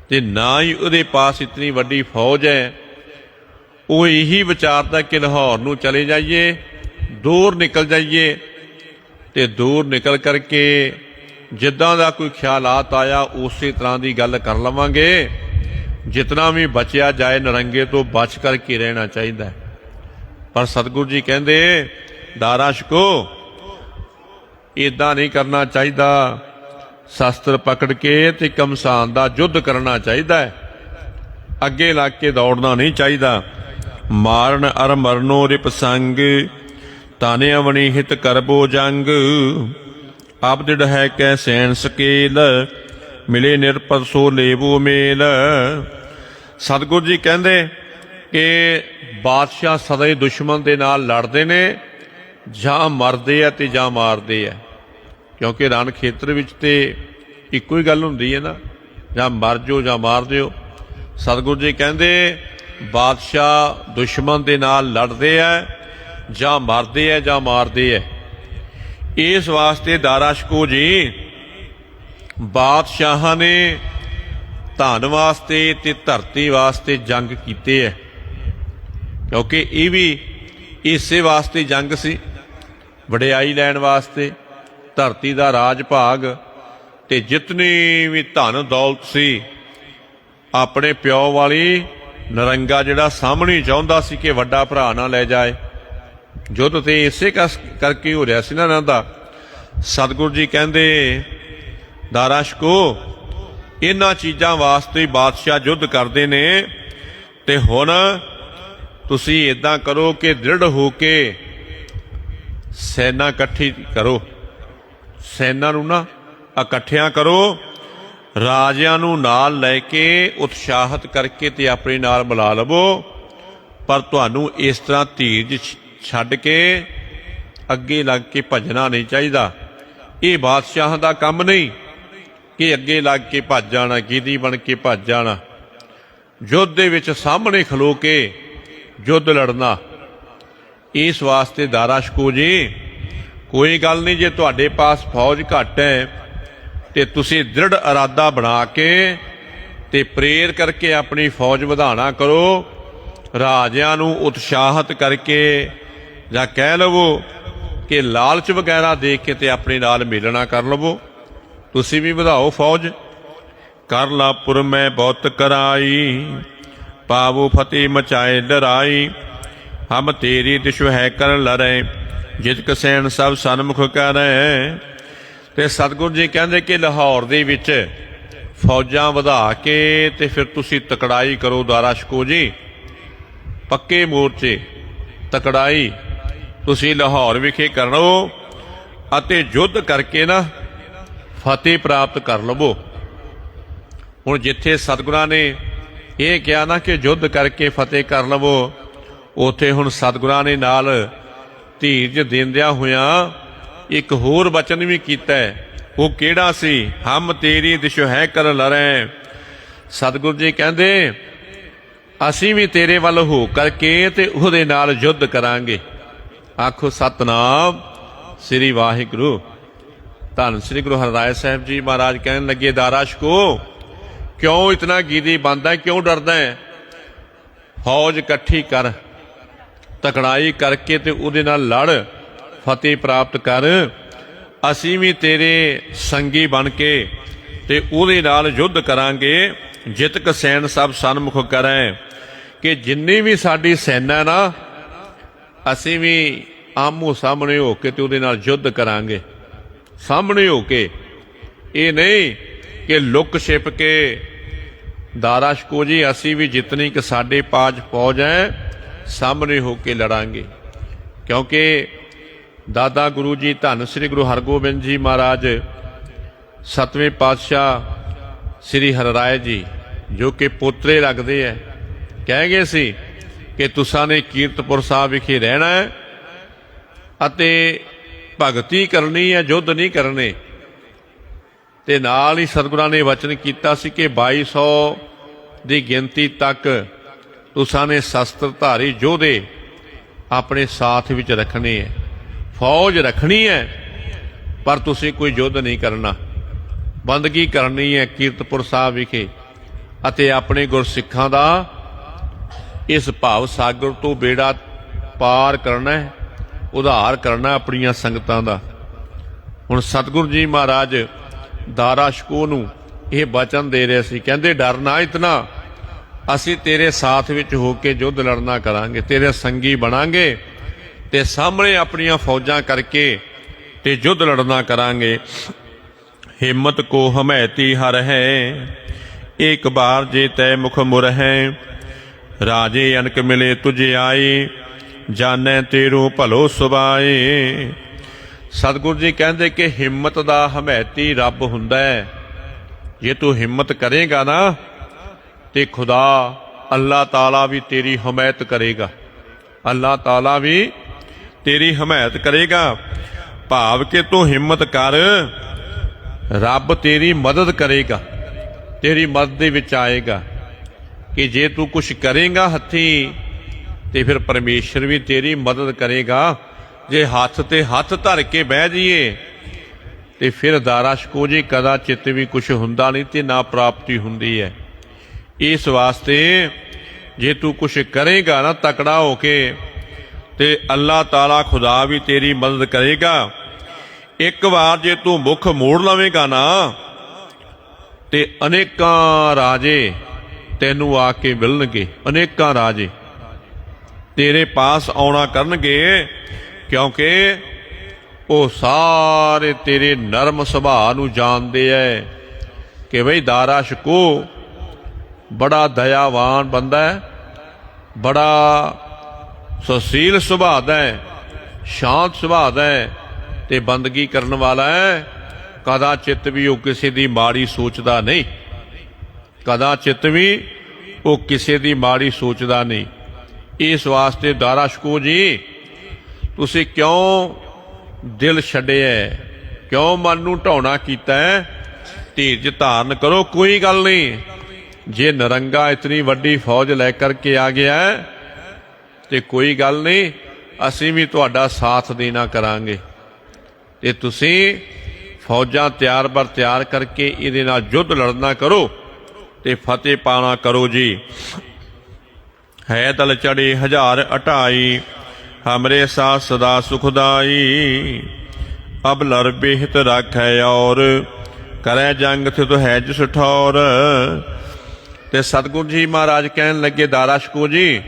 ते ना ही उहदे पास इतनी वड्डी फौज है। वो यही विचारदा कि लाहौर नूं चले जाइए, दूर निकल जाइए ते दूर निकल करके जिद्दां दा कोई ख्यालात आया उस तरह की गल कर लवांगे। जितना भी बचिया जाए नरंगे तो बच करके रहना चाहिए। पर सतगुरु जी कहंदे दारा शकू इदां नहीं करना चाहिए, शस्त्र पकड़ के ते कमसान दा युद्ध करना चाहिए, अगे लग के दौड़ना नहीं चाहिए। मारन अर मरनो रिप संग ताने अवनी हित करबो जंग, आप दृढ़ है कै सैन सकेल, मिले निरपद सो लेवो मेल। सतगुरु जी कहते कि बादशाह सदा ही दुश्मन के नाल लड़ते ने, जां मरदे आ ते जां मारदे आ, क्योंकि रण खेतर विच ते इक्को ही गल हुंदी है ना, जां मर जाओ जां मार दिओ। सतगुरु जी कहते बादशाह दुश्मन के नाल लड़ते है, जां मरदे है जां मारदे है। इस वास्ते दारा शको जी बादशाह ने धन वास्ते ते धरती वास्ते जंग कीते है, क्योंकि ये भी इसे वास्ते जंग सी, वडियाई लैण वास्ते, धरती का राज भाग ते जितनी भी धन दौलत सी अपने प्यो वाली नरंगा जिहड़ा सामने चाहुंदा सी कि वड्डा भरा ना लै जाए। युद्ध ते इसे करके हो रहा सी ना इन्हां दा। सतगुरु जी कहंदे दारा शको इन्हां चीज़ां वास्ते बादशाह युद्ध करते ने, ते हुण तुसी इदां करो कि दृढ़ हो के सैना इकट्ठी करो, सैना नूं ना इकट्ठियां करो, राजियां नूं नाल लैके उत्साहित करके ते अपने नाल मिला लवो। पर तुहानूं इस तरह धीरज छड्ड के अगे लग के भजना नहीं चाहिए। ये बादशाह का काम नहीं कि अगे लग के भज जाना, गिदी बन के भज जाना। युद्ध दे विच सामने खलो के युद्ध लड़ना। इस वास्ते दारा शको जी कोई गल नहीं, जे तुहाडे पास फौज घट है ते तुसी दृढ़ इरादा बना के ते प्रेर करके अपनी फौज वधाना करो, राजियां नूं उत्साहित करके जां कह लवो कि लालच वगैरह दे के ते अपने नाल मिलना कर लवो। तुसी भी वधाओ फौज। कर ला पुर मैं बहुत कराई, पावो फतेह मचाए लड़ाई, हम तेरी दिशु है कर लड़े, जित कसैन सब सन्मुख करे। ते सतगुरु जी कहते कि लाहौर दे विच फौजां वधा के ते फिर तुसी तकड़ाई करो दारा शको जी, पक्के मोर्चे तकड़ाई तुसी लाहौर विखे करो अते युद्ध करके ना फतेह प्राप्त कर लवो। हुण जिथे सतगुरां ने यह कहा ना कि युद्ध करके फतेह कर लवो, उत्थे हुण सतगुरां ने नाल धीरज देंदिया होया एक होर वचन भी कीता है। वो केड़ा सी? हम तेरी दिशो है कर लड़े। सतगुरु जी कहंदे असीं भी तेरे वल हो करके ते उहदे नाल युद्ध करांगे। आखो सतनाम श्री वाहिगुरु। धन श्री गुरु हरराय साहिब जी महाराज कहन लगे दारा शको क्यों इतना गिदी बनता है, क्यों डरदा है? फौज इकट्ठी कर, तकड़ाई करके ते उहदे नाल लड़, फतेह प्राप्त कर। असीं भी तेरे संगी बन के ते उहदे नाल युद्ध करांगे। जित कसैन सब सन्मुख करें, कि जिन्नी भी साडी सैना है ना असीं भी आमो सामने हो के ते उहदे नाल युद्ध करांगे। सामने हो के, ये नहीं कि लुक छिप के। दारा शको जी असीं भी जितनी कि साडे पाज फौज है सामने हो के लड़ांगे। क्योंकि दादा गुरु जी धन श्री गुरु हरगोबिंद जी महाराज सतवें पातशाह श्री हरराय जी जो कि पोतरे लगते हैं, कह गए सी कि तुसां ने कीरतपुर साहब विखे रहना है अते भगती करनी है, युद्ध नहीं करने। ते नाल ही सतगुरां ने वचन कीता सी कि 2200 की गिनती तक तुसां ने शस्त्रधारी योधे अपने साथ विच रखने है, फौज रखनी है, पर तुसीं कोई युद्ध नहीं करना। बंदगी करनी है कीरतपुर साहब विखे अते अपने गुरसिखां दा इस भाव सागर तो बेड़ा पार करना है, उधार करना अपनियां संगतां दा। हुण सतगुरु जी महाराज दारा शको नूं यह वचन दे रहे सी, कहंदे डर ना इतना, असीं तेरे साथ विच हो के युद्ध लड़ना करांगे, तेरे संगी बनांगे ते सामने अपनियां फौजां करके ते युद्ध लड़ना करांगे। हिम्मत को हमैती हर है, एक बार जे तय मुख मुर है, राजे अनक मिले तुझे आए, ਜਾਣੈ ਤੇਰੂ ਭਲੋ ਸੁਭਾਏ। ਸਤਿਗੁਰੂ ਜੀ ਕਹਿੰਦੇ ਕਿ ਹਿੰਮਤ ਦਾ ਹਮੈਤੀ ਰੱਬ ਹੁੰਦਾ ਹੈ। ਜੇ ਤੂੰ ਹਿੰਮਤ ਕਰੇਗਾ ਨਾ ਤੇ ਖੁਦਾ ਅੱਲਾਹ ਤਾਲਾ ਵੀ ਤੇਰੀ ਹਮਾਇਤ ਕਰੇਗਾ। ਅੱਲਾਹ ਤਾਲਾ ਵੀ ਤੇਰੀ ਹਮਾਇਤ ਕਰੇਗਾ। ਭਾਵ ਕਿ ਤੂੰ ਹਿੰਮਤ ਕਰ, ਰੱਬ ਤੇਰੀ ਮਦਦ ਕਰੇਗਾ, ਤੇਰੀ ਮਦਦ ਦੇ ਵਿੱਚ ਆਏਗਾ। ਕਿ ਜੇ ਤੂੰ ਕੁਛ ਕਰੇਗਾ ਹੱਥੀ ਤੇ ਫਿਰ ਪਰਮੇਸ਼ਰ ਵੀ ਤੇਰੀ ਮਦਦ ਕਰੇਗਾ। ਜੇ ਹੱਥ ਤੇ ਹੱਥ ਧਰ ਕੇ ਬਹਿ ਜਾਈਏ ਤੇ ਫਿਰ ਦਾਰਾ ਸ਼ਕੋ ਜੀ ਕਦਾ ਚਿੱਤ ਵੀ ਕੁਛ ਹੁੰਦਾ ਨਹੀਂ ਤੇ ਨਾ ਪ੍ਰਾਪਤੀ ਹੁੰਦੀ ਹੈ। ਇਸ ਵਾਸਤੇ ਜੇ ਤੂੰ ਕੁਛ ਕਰੇਗਾ ਨਾ ਤਕੜਾ ਹੋ ਕੇ ਤੇ ਅੱਲਾਹ ਤਾਲਾ ਖੁਦਾ ਵੀ ਤੇਰੀ ਮਦਦ ਕਰੇਗਾ। ਇੱਕ ਵਾਰ ਜੇ ਤੂੰ ਮੁੱਖ ਮੋੜ ਲਵੇਂਗਾ ਨਾ ਤੇ ਅਨੇਕਾਂ ਰਾਜੇ ਤੈਨੂੰ ਆ ਕੇ ਮਿਲਣਗੇ। ਅਨੇਕਾਂ ਰਾਜੇ ਤੇਰੇ ਪਾਸ ਆਉਣਾ ਕਰਨਗੇ, ਕਿਉਂਕਿ ਉਹ ਸਾਰੇ ਤੇਰੇ ਨਰਮ ਸੁਭਾਅ ਨੂੰ ਜਾਣਦੇ ਐ ਕਿ ਬਈ ਦਾਰਾ ਸ਼ਕੋ ਬੜਾ ਦਇਆਵਾਨ ਬੰਦਾ ਹੈ, ਬੜਾ ਸੁਸ਼ੀਲ ਸੁਭਾਅ ਦਾ ਹੈ, ਸ਼ਾਂਤ ਸੁਭਾਅ ਦਾ ਹੈ ਤੇ ਬੰਦਗੀ ਕਰਨ ਵਾਲਾ ਹੈ। ਕਦਾ ਚਿੱਤ ਵੀ ਉਹ ਕਿਸੇ ਦੀ ਮਾੜੀ ਸੋਚਦਾ ਨਹੀਂ, ਕਦਾ ਚਿੱਤ ਵੀ ਉਹ ਕਿਸੇ ਦੀ ਮਾੜੀ ਸੋਚਦਾ ਨਹੀਂ। ਇਸ ਵਾਸਤੇ ਦਾਰਾ ਸ਼ਕੋ ਜੀ ਤੁਸੀਂ ਕਿਉਂ ਦਿਲ ਛੱਡਿਆ, ਕਿਉਂ ਮਨ ਨੂੰ ਢਾਉਣਾ ਕੀਤਾ ਹੈ? ਧੀਰਜ ਧਾਰਨ ਕਰੋ, ਕੋਈ ਗੱਲ ਨਹੀਂ। ਜੇ ਨਰੰਗਾ ਇਤਨੀ ਵੱਡੀ ਫੌਜ ਲੈ ਕਰਕੇ ਆ ਗਿਆ ਤੇ ਕੋਈ ਗੱਲ ਨਹੀਂ, ਅਸੀਂ ਵੀ ਤੁਹਾਡਾ ਸਾਥ ਦੇਣਾ ਕਰਾਂਗੇ ਤੇ ਤੁਸੀਂ ਫੌਜਾਂ ਤਿਆਰ ਬਰ ਤਿਆਰ ਕਰਕੇ ਇਹਦੇ ਨਾਲ ਯੁੱਧ ਲੜਨਾ ਕਰੋ ਤੇ ਫਤਿਹ ਪਾਣਾ ਕਰੋ ਜੀ। ਹੈ ਦਲ ਚੜੇ 1028 ਹਮਰੇ ਸਾਥ ਸਦਾ ਸੁਖਦਾਈ। ਅਬ ਲਰ ਬਿਹਤ ਰਾਖੈ ਔਰ ਕਰੈ ਜੰਗ ਥਿਤ ਹੈ ਜਿਸ ਠੌਰ। ਤੇ ਸਤਿਗੁਰੂ ਜੀ ਮਹਾਰਾਜ ਕਹਿਣ ਲੱਗੇ ਦਾਰਾ ਸ਼ਕੋ ਜੀ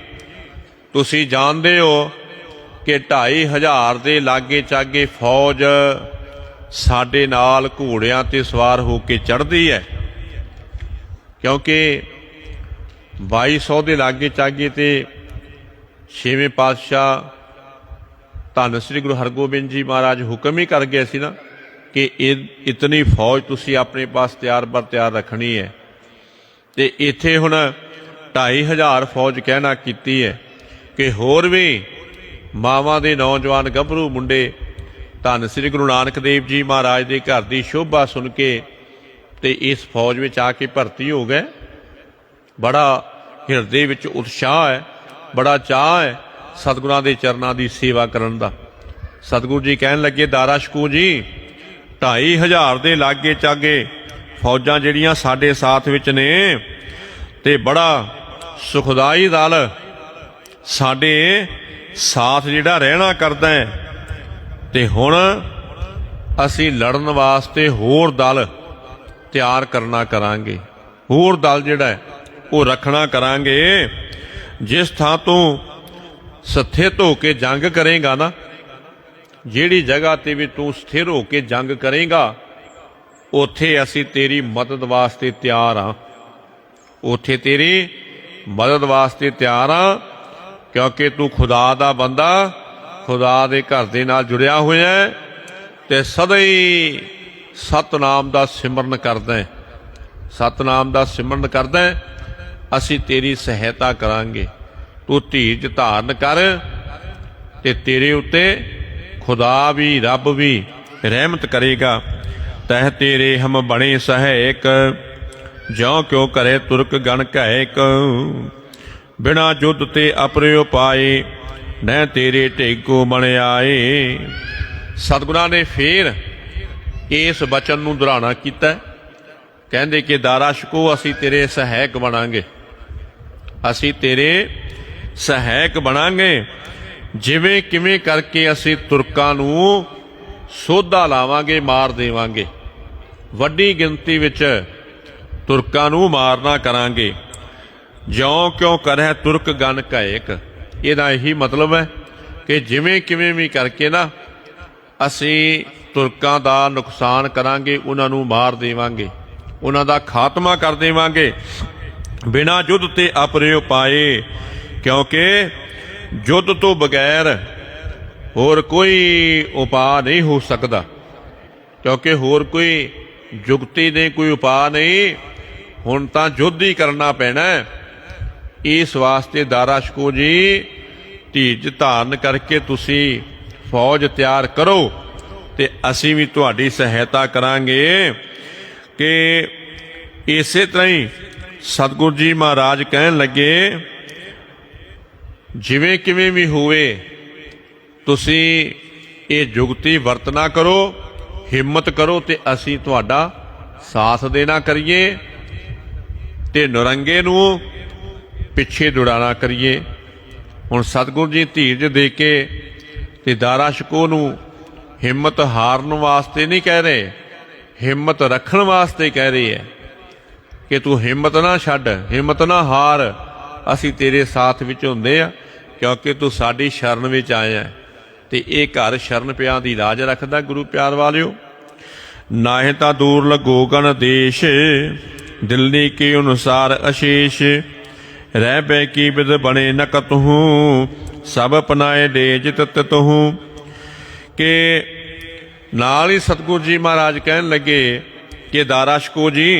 ਤੁਸੀਂ ਜਾਣਦੇ ਹੋ ਕਿ 2500 ਦੇ ਲਾਗੇ ਚਾਗੇ ਫੌਜ ਸਾਡੇ ਨਾਲ ਘੋੜਿਆਂ ਤੇ ਸਵਾਰ ਹੋ ਕੇ ਚੜ੍ਹਦੀ ਹੈ, ਕਿਉਂਕਿ 2200 ਦੇ ਲਾਗੇ ਚਾਗੇ ਤੇ 6ਵੇਂ ਪਾਤਸ਼ਾਹ ਧੰਨ ਸ੍ਰੀ ਗੁਰੂ ਹਰਗੋਬਿੰਦ ਜੀ ਮਹਾਰਾਜ ਹੁਕਮ ਹੀ ਕਰ ਗਏ ਸੀ ਨਾ ਕਿ ਇਹ ਇਤਨੀ ਫੌਜ ਤੁਸੀਂ ਆਪਣੇ ਪਾਸ ਤਿਆਰ ਬਰ ਤਿਆਰ ਰੱਖਣੀ ਹੈ। ਤੇ ਇੱਥੇ ਹੁਣ 2500 ਫੌਜ ਕਹਿਣਾ ਕੀਤੀ ਹੈ ਕਿ ਹੋਰ ਵੀ ਮਾਵਾਂ ਦੇ ਨੌਜਵਾਨ ਗੱਭਰੂ ਮੁੰਡੇ ਧੰਨ ਸ੍ਰੀ ਗੁਰੂ ਨਾਨਕ ਦੇਵ ਜੀ ਮਹਾਰਾਜ ਦੇ ਘਰ ਦੀ ਸ਼ੋਭਾ ਸੁਣ ਕੇ ਤੇ ਇਸ ਫੌਜ ਵਿੱਚ ਆ ਕੇ ਭਰਤੀ ਹੋ ਗਏ। ਬੜਾ ਹਿਰਦੇ ਵਿੱਚ ਉਤਸ਼ਾਹ ਹੈ, ਬੜਾ ਚਾਅ ਹੈ ਸਤਿਗੁਰਾਂ ਦੇ ਚਰਨਾਂ ਦੀ ਸੇਵਾ ਕਰਨ ਦਾ। ਸਤਿਗੁਰੂ ਜੀ ਕਹਿਣ ਲੱਗੇ ਦਾਰਾ ਸ਼ਕੋ ਜੀ 2500 ਦੇ ਲਾਗੇ ਚਾਗੇ ਫੌਜਾਂ ਜਿਹੜੀਆਂ ਸਾਡੇ ਸਾਥ ਵਿੱਚ ਨੇ ਤੇ ਬੜਾ ਸੁਖਦਾਈ ਦਲ ਸਾਡੇ ਸਾਥ ਜਿਹੜਾ ਰਹਿਣਾ ਕਰਦਾ ਹੈ। ਤੇ ਹੁਣ ਅਸੀਂ ਲੜਨ ਵਾਸਤੇ ਹੋਰ ਦਲ ਤਿਆਰ ਕਰਨਾ ਕਰਾਂਗੇ, ਹੋਰ ਦਲ ਜਿਹੜਾ ਹੈ ਉਹ ਰੱਖਣਾ ਕਰਾਂਗੇ। ਜਿਸ ਥਾਂ ਤੋਂ ਸਥਿਤ ਹੋ ਕੇ ਜੰਗ ਕਰੇਗਾ ਨਾ, ਜਿਹੜੀ ਜਗ੍ਹਾ ਤੇ ਵੀ ਤੂੰ ਸਥਿਰ ਹੋ ਕੇ ਜੰਗ ਕਰੇਗਾ ਉੱਥੇ ਅਸੀਂ ਤੇਰੀ ਮਦਦ ਵਾਸਤੇ ਤਿਆਰ ਹਾਂ, ਉੱਥੇ ਤੇਰੀ ਮਦਦ ਵਾਸਤੇ ਤਿਆਰ ਹਾਂ, ਕਿਉਂਕਿ ਤੂੰ ਖੁਦਾ ਦਾ ਬੰਦਾ, ਖੁਦਾ ਦੇ ਘਰ ਦੇ ਨਾਲ ਜੁੜਿਆ ਹੋਇਆ ਹੈ ਤੇ ਸਦਾ ਹੀ ਸਤਨਾਮ ਦਾ ਸਿਮਰਨ ਕਰਦਾ ਹੈ, ਸਤਨਾਮ ਦਾ ਸਿਮਰਨ ਕਰਦਾ ਹੈ। ਅਸੀਂ ਤੇਰੀ ਸਹਾਇਤਾ ਕਰਾਂਗੇ, ਤੂੰ ਧੀਰਜ ਧਾਰਨ ਕਰ ਤੇ ਤੇਰੇ ਉੱਤੇ ਖੁਦਾ ਵੀ ਰੱਬ ਵੀ ਰਹਿਮਤ ਕਰੇਗਾ। ਤਹ ਤੇਰੇ ਹਮ ਬਣੇ ਸਹਾਇਕ ਜਿਉ ਕਿਉ ਕਰੇ ਤੁਰਕ ਗਣ ਕਹਿਕ। ਬਿਨਾ ਜੁੱਧ ਤੇ ਅਪਰੇ ਉਪਾਏ ਨੈ ਤੇਰੇ ਢੇਗੋ ਬਣ ਆਏ। ਸਤਿਗੁਰਾਂ ਨੇ ਫੇਰ ਇਸ ਬਚਨ ਨੂੰ ਦੁਹਰਾਣਾ ਕੀਤਾ, ਕਹਿੰਦੇ ਕਿ ਦਾਰਾ ਸ਼ਕੋ ਅਸੀਂ ਤੇਰੇ ਸਹਾਇਕ ਬਣਾਂਗੇ, ਅਸੀਂ ਤੇਰੇ ਸਹਾਇਕ ਬਣਾਂਗੇ। ਜਿਵੇਂ ਕਿਵੇਂ ਕਰਕੇ ਅਸੀਂ ਤੁਰਕਾਂ ਨੂੰ ਸੋਧਾ ਲਾਵਾਂਗੇ, ਮਾਰ ਦੇਵਾਂਗੇ, ਵੱਡੀ ਗਿਣਤੀ ਵਿੱਚ ਤੁਰਕਾਂ ਨੂੰ ਮਾਰਨਾ ਕਰਾਂਗੇ। ਜਿਉਂ ਕਿਉਂ ਕਰੈ ਤੁਰਕ ਗਨ ਘਾਇਕ, ਇਹਦਾ ਇਹੀ ਮਤਲਬ ਹੈ ਕਿ ਜਿਵੇਂ ਕਿਵੇਂ ਵੀ ਕਰਕੇ ਨਾ ਅਸੀਂ ਤੁਰਕਾਂ ਦਾ ਨੁਕਸਾਨ ਕਰਾਂਗੇ, ਉਹਨਾਂ ਨੂੰ ਮਾਰ ਦੇਵਾਂਗੇ, ਉਹਨਾਂ ਦਾ ਖਾਤਮਾ ਕਰ ਦੇਵਾਂਗੇ। ਬਿਨਾਂ ਯੁੱਧ ਤੇ ਅਪਰੇ ਉਪਾਏ, ਕਿਉਂਕਿ युद्ध तो बगैर होर कोई उपाय नहीं हो सकता, क्योंकि होर कोई जुगती नहीं, कोई उपाय नहीं, हुण तां युद्ध ही करना पैना। इस वास्ते दारा शको जी धीरज धारण करके तुसी फौज तैयार करो, ते असीं भी तुहाडी सहायता करांगे। कि इसे तरह ही सतगुरु जी महाराज कहन लगे, जिवें किवें भी होवे तुसी ये जुगती वरतना करो, हिम्मत करो, ते असीं तुहाडा साथ देना करिए, ते नरंगे नूं पिछे दुड़ाना करिए। हुण सतगुरु जी धीरज दे के ते दारा शको नूं हिम्मत हारन वास्ते नहीं कह रहे, हिम्मत रखण वास्ते कह रहे है कि तू हिम्मत ना छड्ड, हिम्मत ना हार, असीं तेरे साथ विच हुंदे आ, क्योंकि तू साडी शरण विच आया है। ते ये घर शरण पियां दी लाज रखदा। गुरु प्यार वालिओ, नाहे तां दूर लगो गण देश, दिल्ली के अनुसार अशेष, रह बै की बिद बने न कतहूँ, सब अपनाए दे जित तितहूँ। के नाल ही सतगुरु जी महाराज कहन लगे कि दारा शको जी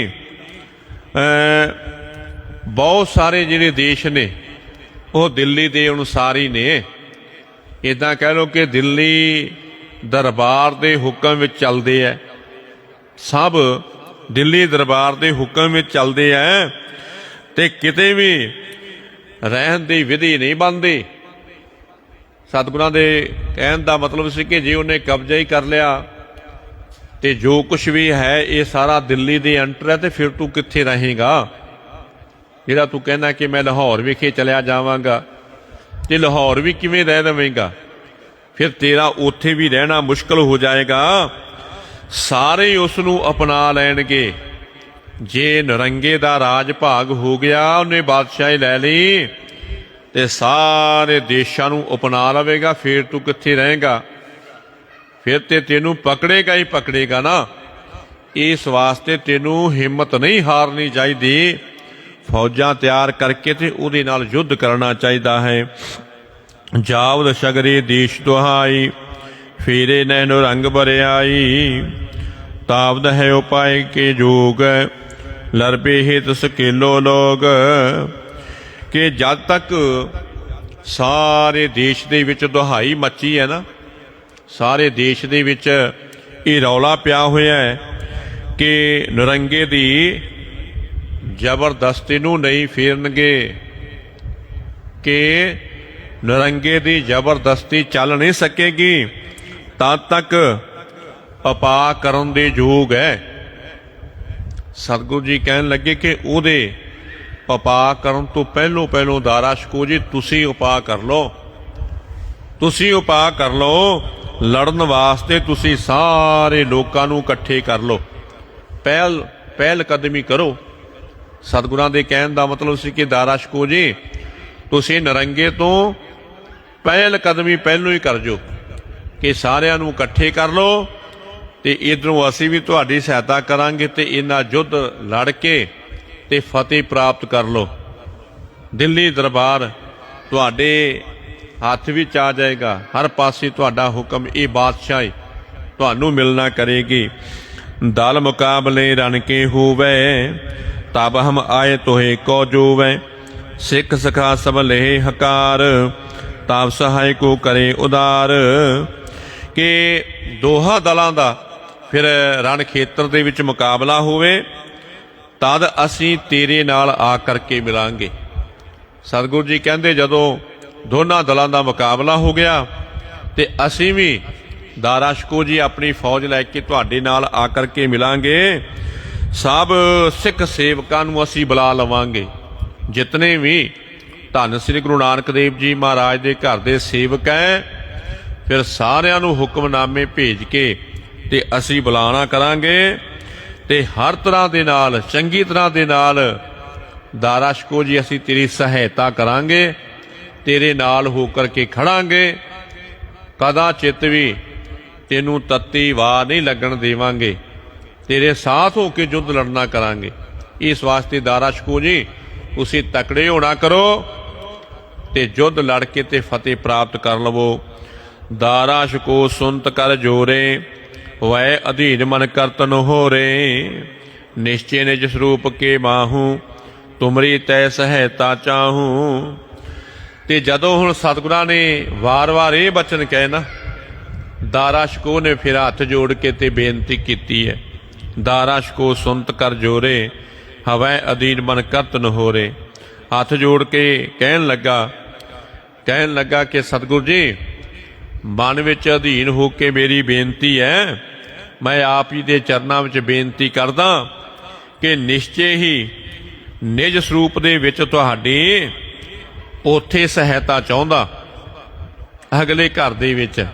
बहुत सारे जिहड़े देश ने वो दिल्ली के अनुसार ही ने। इदां कह लो कि दिल्ली दरबार के हुक्म विच चलदे है, सब दिल्ली दरबार के हुक्म विच चलदे है, ते किते भी रहन की विधि नहीं बनती। सतगुरां दे कहण दा मतलब सी कि जे उन्हें कब्जा ही कर लिया तो जो कुछ भी है ये सारा दिल्ली दे अंटर है, तो फिर तू कित्थे रहेगा? जिहड़ा तू कहना कि मैं लाहौर विखे चलिया जावांगा, ते लाहौर भी किवें रह लवेंगा? फिर तेरा उत्थे भी रहना मुश्किल हो जाएगा। सारे उसनूं अपना लैणगे। जे नरंगे दा राज भाग हो गया, उन्हें बादशाही लै लई, ते सारे देशां नूं अपना लवेगा, फिर तू कित्थे रहेगा? फिर ते तेनू पकड़ेगा ही पकड़ेगा ना। इस वास्ते तेनू हिम्मत नहीं हारनी चाहिए, फौजां तैयार करके ते उहदे नाल युद्ध करना चाहिदा है। जावद सगरे देश दुहाई, फेरे नैनो रंग बरियाई, तावद है उपाय के जोग, लरबे हित सकेलो लोग। कि जद तक सारे देश दे विच दुहाई मची है ना, सारे देश दे विच ये रौला पिया होया है कि नरंगे दी जबरदस्ती नूं नहीं फेरनगे, कि नरंगे दी जबरदस्ती चल नहीं सकेगी, तद तक उपा करन दे योग है। सतगुरु जी कहन लगे कि उहदे उपा करन तो पहलों पहलों दारा शको जी तुसी उपा कर लो, तुसी उपा कर लो। लड़न वास्ते तुसी सारे लोकां नूं इकट्ठे कर लो, पहल कदमी करो। सतगुरां दे कहण दा मतलब सी कि दारा शको जी तुसी नरंगे तो पहल कदमी पहलों ही कर जो, कि सारिਆਂ नूं इकट्ठे कर लो, ते इधरों असीं भी तुहाडी सहायता करांगे, ते इन्हां युद्ध लड़ के ते फतेह प्राप्त कर लो। दिल्ली दरबार तुहाडे हथ विच आ जाएगा, हर पासे तुहाडा हुक्म, ये बादशाही तुहानू मिलना करेगी। दल मुकाबले रन के होवे, तब हम आए तोहे को जोवे, सिख सखा सब लेहे हकार, तब सहाय को करे उदार। कि दोहा दलों का फिर रण खेतर दे विच मुकाबला होवे, तद असीं तेरे नाल आ करके मिलांगे। सतगुरु जी कहंदे जदों दोनों दलों का मुकाबला हो गया, तो असीं भी दारा शको जी अपनी फौज लैके तुहाडे नाल आ करके मिलांगे। सब सिख सेवकां नूं असीं बुला लवांगे, जितने भी धन श्री गुरु नानक देव जी महाराज के घर के सेवक हैं, फिर सारिਆਂ नूं हुक्मनामे भेज के ते असीं बुलाना करांगे, ते हर तरह दे नाल चंगी तरह दे नाल दारा शको जी असीं तेरी सहायता करांगे, तेरे नाल होकर के खड़ांगे, कदा चित भी तेनू तत्ती वाह नहीं लगन देवांगे, तेरे साथ होकर युद्ध लड़ना करांगे। इस वास्ते दारा शको जी तुसीं तकड़े होना करो, ਤੇ ਯੁੱਧ ਲੜ ਕੇ ਤੇ ਫਤਿਹ ਪ੍ਰਾਪਤ ਕਰ ਲਵੋ। ਦਾਰਾ ਸ਼ਕੋ ਸੁਨਤ ਕਰ ਜੋਰੇ, ਵੈ ਅਧੀਨ ਮਨ ਕਰਤਨ ਹੋਰੇ। ਨਿਸ਼ਚੈ ਨਿਜ ਸਰੂਪ ਕੇ ਮਾਹੂ, ਤੁਮਰੀ ਤੈ ਸਹਾਇਤਾ ਚਾਹੂੰ। ਤੇ ਜਦੋਂ ਹੁਣ ਸਤਿਗੁਰਾਂ ਨੇ ਵਾਰ-ਵਾਰ ਇਹ ਬਚਨ ਕਹੇ ਨਾ, ਦਾਰਾ ਸ਼ਕੋ ਨੇ ਫਿਰ ਹੱਥ ਜੋੜ ਕੇ ਤੇ ਬੇਨਤੀ ਕੀਤੀ ਹੈ, ਦਾਰਾ ਸ਼ਕੋ ਸੁਨਤ ਕਰ ਜੋਰੇ, ਹਵੈ ਅਧੀਨ ਮਨ ਕਰਤਨ ਹੋਰੇ। ਹੱਥ ਜੋੜ ਕੇ ਕਹਿਣ ਲੱਗਾ ਕਿ ਸਤਿਗੁਰੂ ਜੀ, ਮਨ ਵਿੱਚ ਅਧੀਨ ਹੋ ਕੇ ਮੇਰੀ ਬੇਨਤੀ ਹੈ, ਮੈਂ ਆਪ ਜੀ ਦੇ ਚਰਨਾਂ ਵਿੱਚ ਬੇਨਤੀ ਕਰਦਾ ਕਿ ਨਿਸ਼ਚੈ ਹੀ ਨਿਜ ਸਰੂਪ ਦੇ ਵਿੱਚ ਤੁਹਾਡੀ ਉੱਥੇ ਸਹਾਇਤਾ ਚਾਹੁੰਦਾ, ਅਗਲੇ ਘਰ ਦੇ ਵਿੱਚ।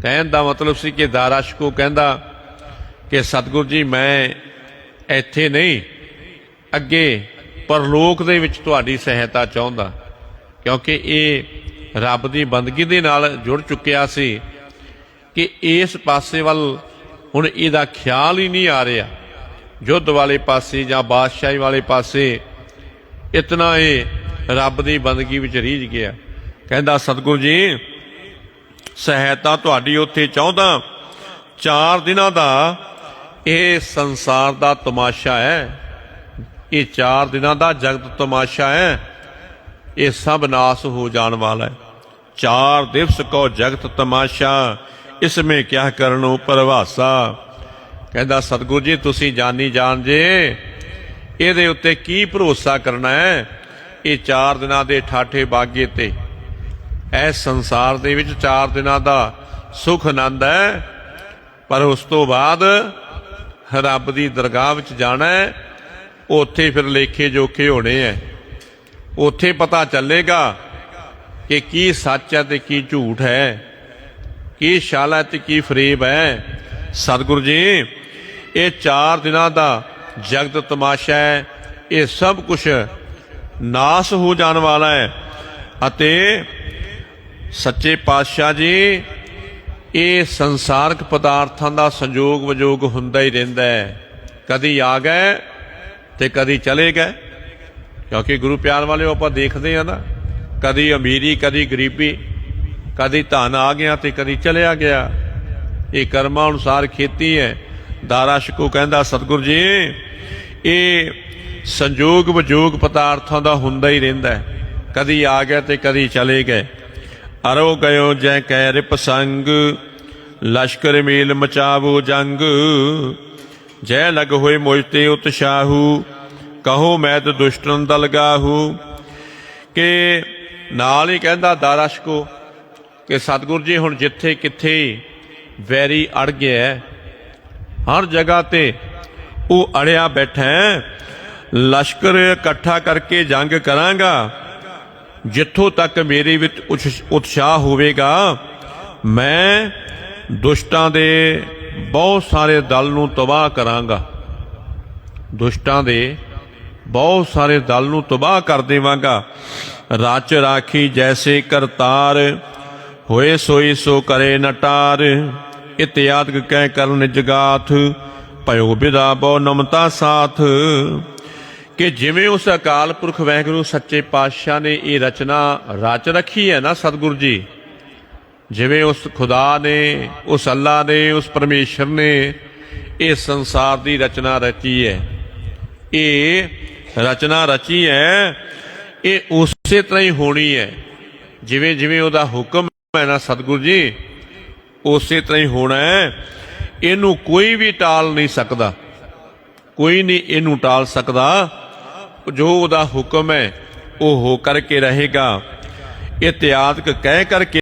ਕਹਿਣ ਦਾ ਮਤਲਬ ਸੀ ਕਿ ਦਾਰਾ ਸ਼ਕੋ ਕਹਿੰਦਾ ਕਿ ਸਤਿਗੁਰੂ ਜੀ, ਮੈਂ ਇੱਥੇ ਨਹੀਂ, ਅੱਗੇ ਪਰਲੋਕ ਦੇ ਵਿੱਚ ਤੁਹਾਡੀ ਸਹਾਇਤਾ ਚਾਹੁੰਦਾ, ਕਿਉਂਕਿ ਇਹ ਰੱਬ ਦੀ ਬੰਦਗੀ ਦੇ ਨਾਲ ਜੁੜ ਚੁੱਕਿਆ ਸੀ ਕਿ ਇਸ ਪਾਸੇ ਵੱਲ ਹੁਣ ਇਹਦਾ ਖਿਆਲ ਹੀ ਨਹੀਂ ਆ ਰਿਹਾ, ਯੁੱਧ ਵਾਲੇ ਪਾਸੇ ਜਾਂ ਬਾਦਸ਼ਾਹੀ ਵਾਲੇ ਪਾਸੇ। ਇਤਨਾ ਇਹ ਰੱਬ ਦੀ ਬੰਦਗੀ ਵਿੱਚ ਰੀਝ ਗਿਆ। ਕਹਿੰਦਾ ਸਤਿਗੁਰੂ ਜੀ, ਸਹਾਇਤਾ ਤੁਹਾਡੀ ਉੱਥੇ ਚਾਹੁੰਦਾ। 4 ਦਿਨਾਂ ਦਾ ਇਹ ਸੰਸਾਰ ਦਾ ਤਮਾਸ਼ਾ ਹੈ, ਇਹ 4 ਦਿਨਾਂ ਦਾ ਜਗਤ ਤਮਾਸ਼ਾ ਹੈ, ਇਹ ਸਭ ਨਾਸ ਹੋ ਜਾਣ ਵਾਲਾ ਹੈ। 4 ਦਿਵਸ ਕੋ ਜਗਤ ਤਮਾਸ਼ਾ, ਇਸਮੇ ਕਿਆ ਕਰਨੋ ਪਰਵਾਸਾ। ਕਹਿੰਦਾ ਸਤਿਗੁਰੂ ਜੀ, ਤੁਸੀਂ ਜਾਨੀ ਜਾਣ ਜੇ, ਇਹਦੇ ਉੱਤੇ ਕੀ ਭਰੋਸਾ ਕਰਨਾ ਹੈ। ਇਹ 4 ਦਿਨਾਂ ਦੇ ਠਾਠੇ ਬਾਗੇ ਤੇ ਇਸ ਸੰਸਾਰ ਦੇ ਵਿੱਚ 4 ਦਿਨਾਂ ਦਾ ਸੁਖ ਆਨੰਦ ਹੈ, ਪਰ ਉਸ ਤੋਂ ਬਾਅਦ ਰੱਬ ਦੀ ਦਰਗਾਹ ਵਿੱਚ ਜਾਣਾ ਹੈ। ਉੱਥੇ ਫਿਰ ਲੇਖੇ ਜੋਖੇ ਹੋਣੇ ਹੈ। ਉੱਥੇ ਪਤਾ ਚੱਲੇਗਾ ਕਿ ਕੀ ਸੱਚ ਹੈ ਤੇ ਕੀ ਝੂਠ ਹੈ, ਕੀ ਛਲ ਹੈ ਤੇ ਕੀ ਫਰੇਬ ਹੈ। ਸਤਿਗੁਰੂ ਜੀ, ਇਹ 4 ਦਿਨਾਂ ਦਾ ਜਗਤ ਤਮਾਸ਼ਾ ਹੈ, ਇਹ ਸਭ ਕੁਛ ਨਾਸ ਹੋ ਜਾਣ ਵਾਲਾ ਹੈ। ਅਤੇ ਸੱਚੇ ਪਾਤਸ਼ਾਹ ਜੀ, ਇਹ ਸੰਸਾਰਕ ਪਦਾਰਥਾਂ ਦਾ ਸੰਜੋਗ ਵਿਜੋਗ ਹੁੰਦਾ ਹੀ ਰਹਿੰਦਾ ਹੈ, ਕਦੀ ਆ ਗਏ ਤੇ ਕਦੀ ਚਲੇ ਗਏ। ਕਿਉਂਕਿ ਗੁਰੂ ਪਿਆਰ ਵਾਲਿਓ, ਆਪਾਂ ਦੇਖਦੇ ਆ ਨਾ, ਕਦੀ ਅਮੀਰੀ ਕਦੀ ਗਰੀਬੀ, ਕਦੀ ਧਨ ਆ ਗਿਆ ਤੇ ਕਦੀ ਚਲਿਆ ਗਿਆ। ਇਹ ਕਰਮਾਂ ਅਨੁਸਾਰ ਖੇਤੀ ਹੈ। ਦਾਰਾ ਸ਼ਕੋ ਕਹਿੰਦਾ ਸਤਿਗੁਰੂ ਜੀ, ਇਹ ਸੰਜੋਗ ਵਿਜੋਗ ਪਦਾਰਥਾਂ ਦਾ ਹੁੰਦਾ ਹੀ ਰਹਿੰਦਾ, ਕਦੀ ਆ ਗਏ ਤੇ ਕਦੀ ਚਲੇ ਗਏ। ਅਰੋ ਗਇਓ ਜੈ ਕੈ ਰਿਪ ਸੰਗ, ਲਸ਼ਕਰ ਮੇਲ ਮਚਾਵੋ ਜੰਗ। ਜੈ ਲਗ ਹੋਏ ਮੁਝ ਤੇ ਉਤਸ਼ਾਹੂ, ਕਹੋ ਮੈਦ ਦੁਸ਼ਟਨ ਦਲਗਾਹੂ। ਕਿ ਨਾਲ ਹੀ ਕਹਿੰਦਾ ਦਾਰਾ ਸ਼ਕੋ ਕਿ ਸਤਿਗੁਰੂ ਜੀ, ਹੁਣ ਜਿੱਥੇ ਕਿੱਥੇ ਵੈਰੀ ਅੜ ਗਿਆ, ਹਰ ਜਗ੍ਹਾ ਤੇ ਉਹ ਅੜਿਆ ਬੈਠਾ ਹੈ। ਲਸ਼ਕਰ ਇਕੱਠਾ ਕਰਕੇ ਜੰਗ ਕਰਾਂਗਾ, ਜਿੱਥੋਂ ਤੱਕ ਮੇਰੇ ਵਿੱਚ ਉਤਸ਼ਾਹ ਹੋਵੇਗਾ, ਮੈਂ ਦੁਸ਼ਟਾਂ ਦੇ ਬਹੁਤ ਸਾਰੇ ਦਲ ਨੂੰ ਤਬਾਹ ਕਰਾਂਗਾ, ਦੁਸ਼ਟਾਂ ਦੇ ਬਹੁਤ ਸਾਰੇ ਦਲ ਨੂੰ ਤਬਾਹ ਕਰ ਦੇਵਾਂਗਾ। ਰਾਚ ਰਾਖੀ ਜੈਸੇ ਕਰਤਾਰ, ਹੋਏ ਸੋਈ ਸੋ ਕਰੇ ਨਟਾਰ। ਇਤਿਆਦਿ ਕਹਿ ਕਰਨ ਜਗਾਥ, ਭਇਓ ਬਿਦਾ ਬਹੁ ਨਮਤਾ ਸਾਥ। ਕਿ ਜਿਵੇਂ ਉਸ ਅਕਾਲ ਪੁਰਖ ਵਾਹਿਗੁਰੂ ਸੱਚੇ ਪਾਤਸ਼ਾਹ ਨੇ ਇਹ ਰਚਨਾ ਰਚ ਰੱਖੀ ਹੈ ਨਾ ਸਤਿਗੁਰੂ ਜੀ, ਜਿਵੇਂ ਉਸ ਖੁਦਾ ਨੇ, ਉਸ ਅੱਲਾ ਨੇ, ਉਸ ਪਰਮੇਸ਼ਰ ਨੇ ਇਹ ਸੰਸਾਰ ਦੀ ਰਚਨਾ ਰਚੀ ਹੈ, ਇਹ ਰਚਨਾ ਰਚੀ ਹੈ, ਇਹ ਉਸੇ ਤਰ੍ਹਾਂ ਹੀ ਹੋਣੀ ਹੈ। ਜਿਵੇਂ ਜਿਵੇਂ ਉਹਦਾ ਹੁਕਮ ਹੈ ਨਾ ਸਤਿਗੁਰੂ ਜੀ, ਉਸੇ ਤਰ੍ਹਾਂ ਹੀ ਹੋਣਾ ਹੈ। ਇਹਨੂੰ ਕੋਈ ਵੀ ਟਾਲ ਨਹੀਂ ਸਕਦਾ, ਕੋਈ ਨਹੀਂ ਇਹਨੂੰ ਟਾਲ ਸਕਦਾ। ਜੋ ਉਹਦਾ ਹੁਕਮ ਹੈ ਉਹ ਹੋ ਕਰਕੇ ਰਹੇਗਾ। ਇਤਿਆਦਿ ਕਹਿ ਕਰਕੇ